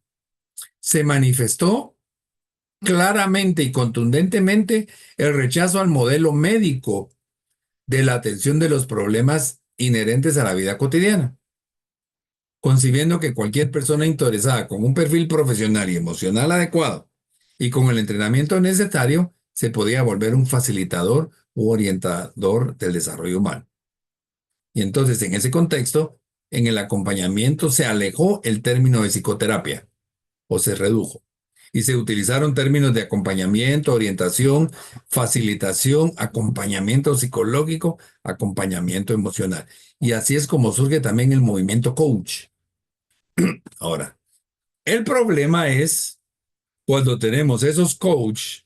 se manifestó claramente y contundentemente el rechazo al modelo médico de la atención de los problemas inherentes a la vida cotidiana, concibiendo que cualquier persona interesada con un perfil profesional y emocional adecuado y con el entrenamiento necesario se podía volver un facilitador u orientador del desarrollo humano. Y entonces, en ese contexto, en el acompañamiento se alejó el término de psicoterapia o se redujo y se utilizaron términos de acompañamiento, orientación, facilitación, acompañamiento psicológico, acompañamiento emocional. Y así es como surge también el movimiento coach. Ahora, el problema es cuando tenemos esos coach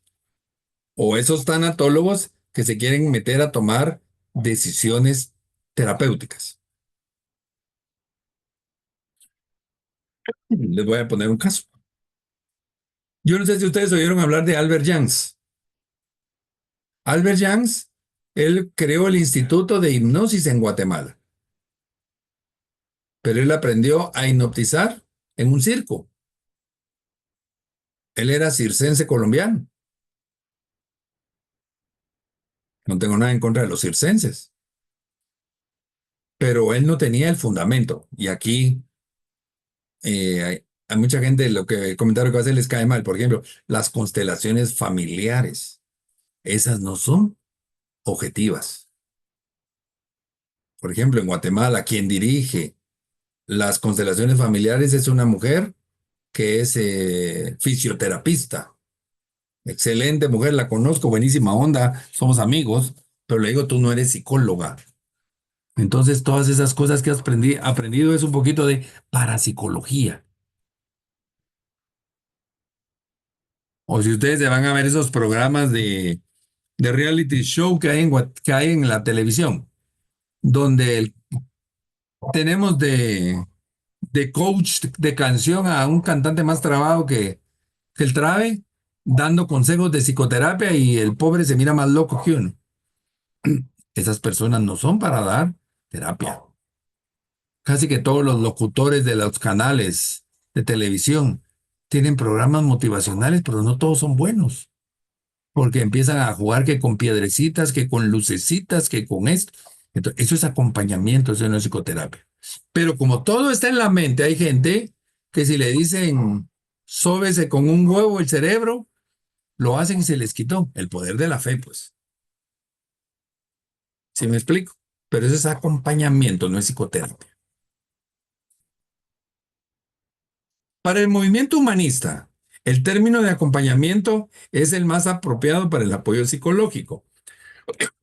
o esos tanatólogos que se quieren meter a tomar decisiones terapéuticas. Les voy a poner un caso. Yo no sé si ustedes oyeron hablar de Albert Jans. Albert Jans, él creó el Instituto de Hipnosis en Guatemala. Pero él aprendió a hipnotizar en un circo. Él era circense colombiano. No tengo nada en contra de los circenses. Pero él no tenía el fundamento. Y aquí hay mucha gente, el comentario que hace les cae mal. Por ejemplo, las constelaciones familiares. Esas no son objetivas. Por ejemplo, en Guatemala, quien dirige las constelaciones familiares es una mujer que es fisioterapista. Excelente mujer, la conozco, buenísima onda, somos amigos, pero le digo, tú no eres psicóloga. Entonces, todas esas cosas que has aprendido es un poquito de parapsicología. O si ustedes se van a ver esos programas de reality show que hay en la televisión, donde tenemos de coach de canción a un cantante más trabado que el trabe, dando consejos de psicoterapia y el pobre se mira más loco que uno. Esas personas no son para dar terapia. Casi que todos los locutores de los canales de televisión tienen programas motivacionales, pero no todos son buenos. Porque empiezan a jugar que con piedrecitas, que con lucecitas, que con esto. Entonces, eso es acompañamiento, eso no es psicoterapia. Pero como todo está en la mente, hay gente que si le dicen sóbese con un huevo el cerebro, lo hacen y se les quitó el poder de la fe, pues. ¿Sí me explico? Pero eso es acompañamiento, no es psicoterapia. Para el movimiento humanista, el término de acompañamiento es el más apropiado para el apoyo psicológico,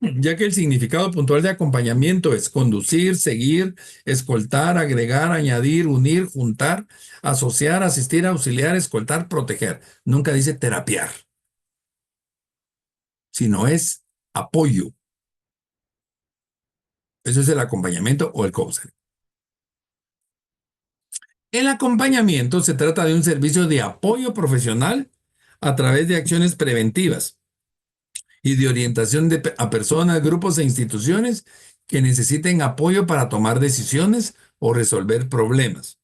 ya que el significado puntual de acompañamiento es conducir, seguir, escoltar, agregar, añadir, unir, juntar, asociar, asistir, auxiliar, escoltar, proteger. Nunca dice terapiar, sino es apoyo. Eso es el acompañamiento o el coaching. El acompañamiento se trata de un servicio de apoyo profesional a través de acciones preventivas y de orientación a personas, grupos e instituciones que necesiten apoyo para tomar decisiones o resolver problemas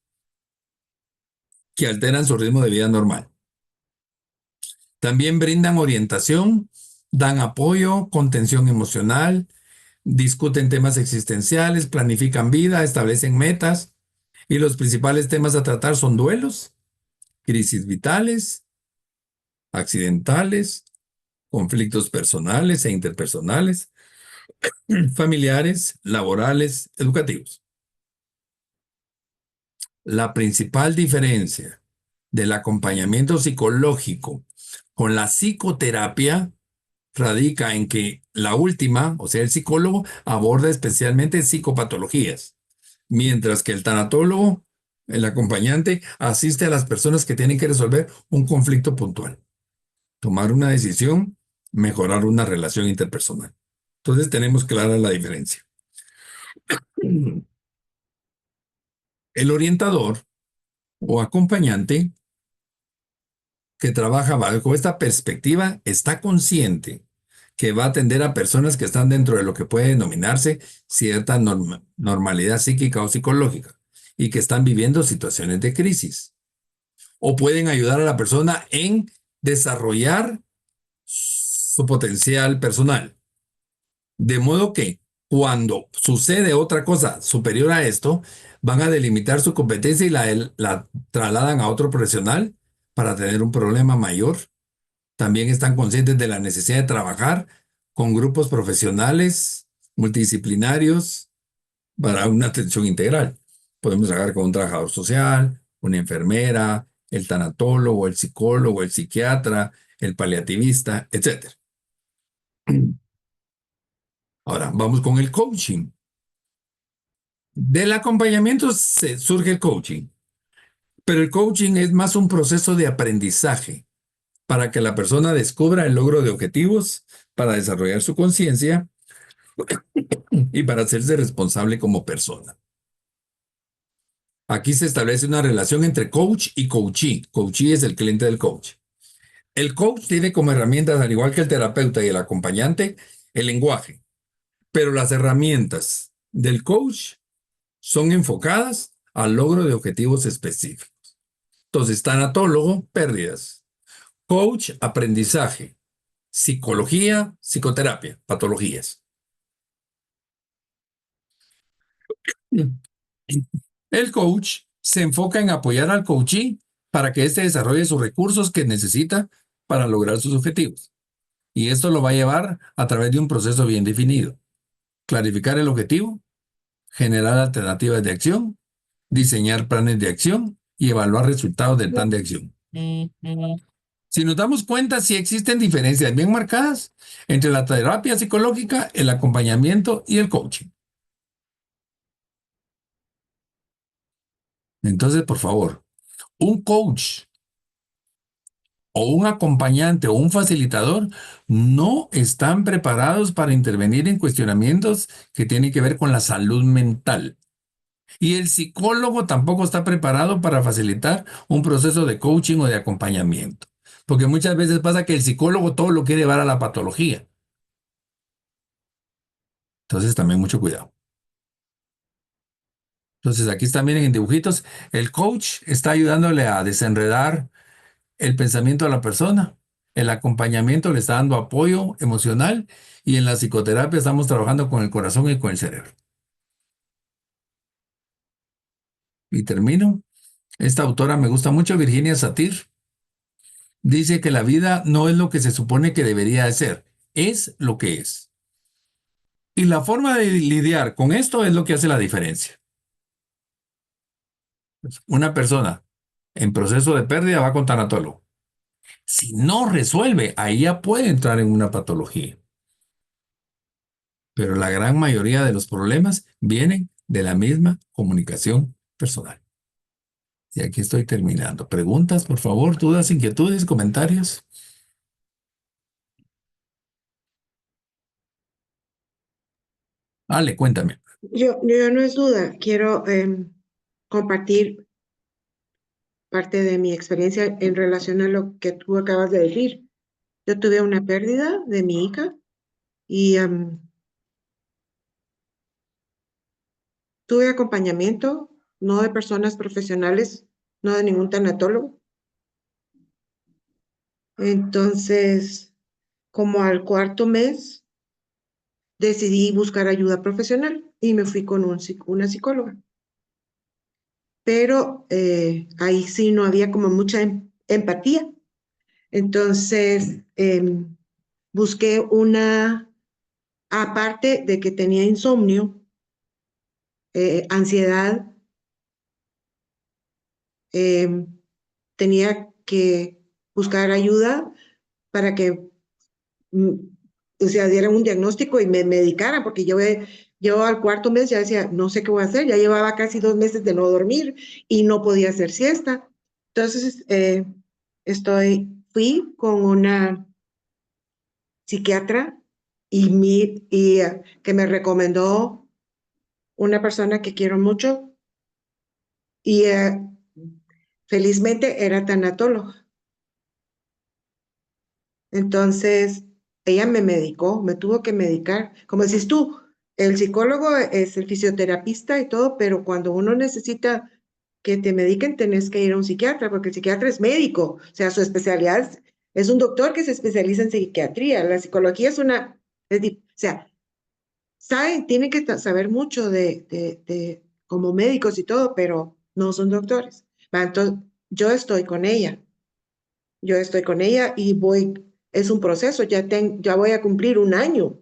que alteran su ritmo de vida normal. También brindan orientación, dan apoyo, contención emocional, discuten temas existenciales, planifican vida, establecen metas y los principales temas a tratar son duelos, crisis vitales, accidentales, conflictos personales e interpersonales, familiares, laborales, educativos. La principal diferencia del acompañamiento psicológico con la psicoterapia radica en que la última, o sea, el psicólogo, aborda especialmente psicopatologías, mientras que el tanatólogo, el acompañante, asiste a las personas que tienen que resolver un conflicto puntual, tomar una decisión, mejorar una relación interpersonal. Entonces tenemos clara la diferencia. El orientador o acompañante que trabaja bajo esta perspectiva está consciente que va a atender a personas que están dentro de lo que puede denominarse cierta normalidad psíquica o psicológica y que están viviendo situaciones de crisis. O pueden ayudar a la persona en desarrollar su potencial personal. De modo que cuando sucede otra cosa superior a esto, van a delimitar su competencia y la trasladan a otro profesional para tener un problema mayor. También están conscientes de la necesidad de trabajar con grupos profesionales multidisciplinarios para una atención integral. Podemos trabajar con un trabajador social, una enfermera, el tanatólogo, el psicólogo, el psiquiatra, el paliativista, etc. Ahora, vamos con el coaching. Del acompañamiento surge el coaching, pero el coaching es más un proceso de aprendizaje para que la persona descubra el logro de objetivos, para desarrollar su conciencia y para hacerse responsable como persona. Aquí se establece una relación entre coach y coachee. Coachee es el cliente del coach. El coach tiene como herramientas, al igual que el terapeuta y el acompañante, el lenguaje, pero las herramientas del coach son enfocadas al logro de objetivos específicos. Entonces, tanatólogo, pérdidas. Coach, aprendizaje. Psicología, psicoterapia, patologías. El coach se enfoca en apoyar al coachee para que éste desarrolle sus recursos que necesita para lograr sus objetivos. Y esto lo va a llevar a través de un proceso bien definido. Clarificar el objetivo, generar alternativas de acción, diseñar planes de acción y evaluar resultados del plan de acción. Si nos damos cuenta, sí existen diferencias bien marcadas entre la terapia psicológica, el acompañamiento y el coaching. Entonces, por favor, un coach o un acompañante o un facilitador no están preparados para intervenir en cuestionamientos que tienen que ver con la salud mental. Y el psicólogo tampoco está preparado para facilitar un proceso de coaching o de acompañamiento. Porque muchas veces pasa que el psicólogo todo lo quiere llevar a la patología. Entonces también mucho cuidado. Entonces aquí están, miren en dibujitos, el coach está ayudándole a desenredar el pensamiento de la persona. El acompañamiento le está dando apoyo emocional y en la psicoterapia estamos trabajando con el corazón y con el cerebro. Y termino. Esta autora me gusta mucho, Virginia Satir. Dice que la vida no es lo que se supone que debería de ser, es lo que es. Y la forma de lidiar con esto es lo que hace la diferencia. Una persona en proceso de pérdida va con tanatólogo. Si no resuelve, ahí ya puede entrar en una patología. Pero la gran mayoría de los problemas vienen de la misma comunicación personal. Y aquí estoy terminando. Preguntas, por favor, dudas, inquietudes, comentarios. Ale, cuéntame. Yo no es duda, quiero compartir parte de mi experiencia en relación a lo que tú acabas de decir. Yo tuve una pérdida de mi hija y tuve acompañamiento, no de personas profesionales, no de ningún tanatólogo. Entonces, como al cuarto mes, decidí buscar ayuda profesional y me fui con una psicóloga. Pero ahí sí no había como mucha empatía. Entonces, busqué aparte de que tenía insomnio, ansiedad, tenía que buscar ayuda para que, mm, o sea, dieran un diagnóstico y me medicaran, porque yo al cuarto mes ya decía, no sé qué voy a hacer, ya llevaba casi 2 meses de no dormir y no podía hacer siesta. Entonces, fui con una psiquiatra que me recomendó una persona que quiero mucho y felizmente era tanatóloga. Entonces, ella me medicó, me tuvo que medicar. Como decís tú, el psicólogo es el fisioterapista y todo, pero cuando uno necesita que te mediquen, tenés que ir a un psiquiatra, porque el psiquiatra es médico, o sea, su especialidad es un doctor que se especializa en psiquiatría. La psicología o sea, tienen que saber mucho como médicos y todo, pero no son doctores. Entonces, yo estoy con ella. Yo estoy con ella y es un proceso, ya voy a cumplir un año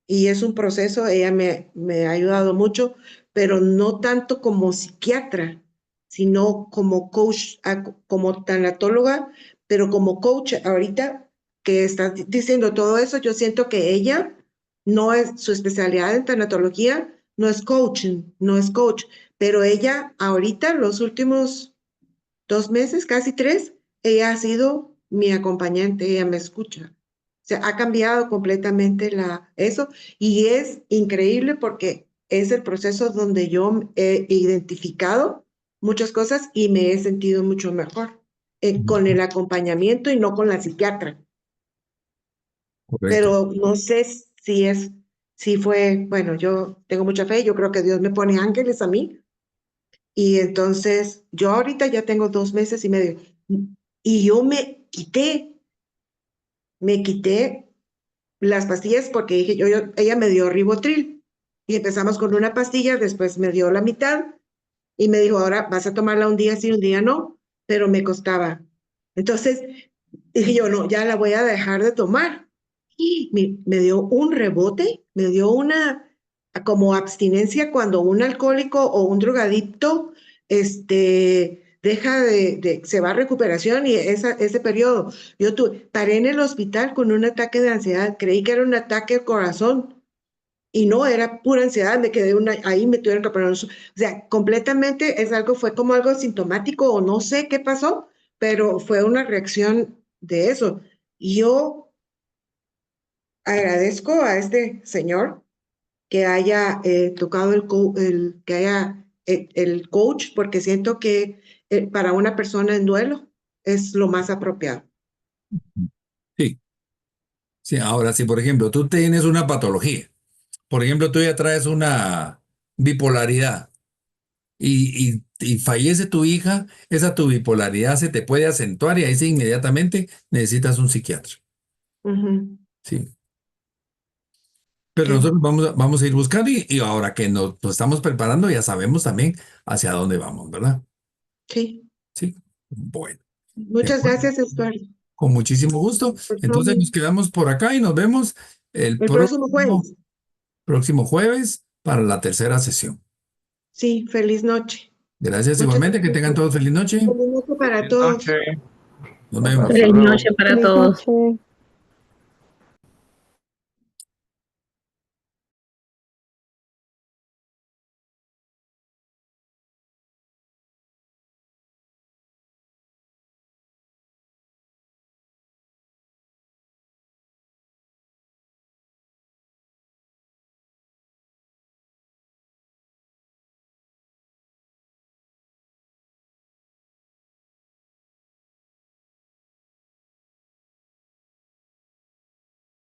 y es un proceso, ella me ha ayudado mucho, pero no tanto como psiquiatra, sino como coach, como tanatóloga, pero como coach ahorita que estás diciendo todo eso, yo siento que ella su especialidad en tanatología, no es coaching, no es coach, pero ella ahorita los últimos 2 meses, casi 3, ella ha sido mi acompañante, ella me escucha. O sea, ha cambiado completamente eso y es increíble porque es el proceso donde yo he identificado muchas cosas y me he sentido mucho mejor con el acompañamiento y no con la psiquiatra. Correcto. Pero no sé si fue, bueno, yo tengo mucha fe, yo creo que Dios me pone ángeles a mí. Y entonces, yo ahorita ya tengo 2 meses y medio. Y yo me quité las pastillas porque dije, ella me dio Ribotril. Y empezamos con una pastilla, después me dio la mitad y me dijo, ahora vas a tomarla un día sí, un día no, pero me costaba. Entonces, dije yo, no, ya la voy a dejar de tomar. Y me dio un rebote, me dio una como abstinencia cuando un alcohólico o un drogadicto se va a recuperación y ese periodo. Paré en el hospital con un ataque de ansiedad, creí que era un ataque al corazón y no, era pura ansiedad, me quedé ahí, me tuvieron que poner, o sea, completamente fue como algo sintomático o no sé qué pasó, pero fue una reacción de eso. Y yo agradezco a este señor que haya tocado que haya el coach, porque siento que para una persona en duelo es lo más apropiado. Sí, sí. Ahora, si por ejemplo tú tienes una patología, por ejemplo tú ya traes una bipolaridad, y fallece tu hija, esa tu bipolaridad se te puede acentuar y ahí sí inmediatamente necesitas un psiquiatra. Ujú. Sí. Pero Qué nosotros vamos a ir buscando y ahora que nos estamos preparando ya sabemos también hacia dónde vamos, ¿verdad? Sí. Sí. Bueno, de Muchas acuerdo. gracias, Eduardo. Con muchísimo gusto. Por Entonces todo. nos quedamos por acá y nos vemos el El próximo jueves. próximo jueves para la tercera sesión. Sí, feliz noche. Gracias Muchas igualmente, que gracias. tengan todos feliz noche. Feliz noche para Buenas todos. noches. Nos Hasta vemos. Feliz luego. noche para Feliz todos. noche.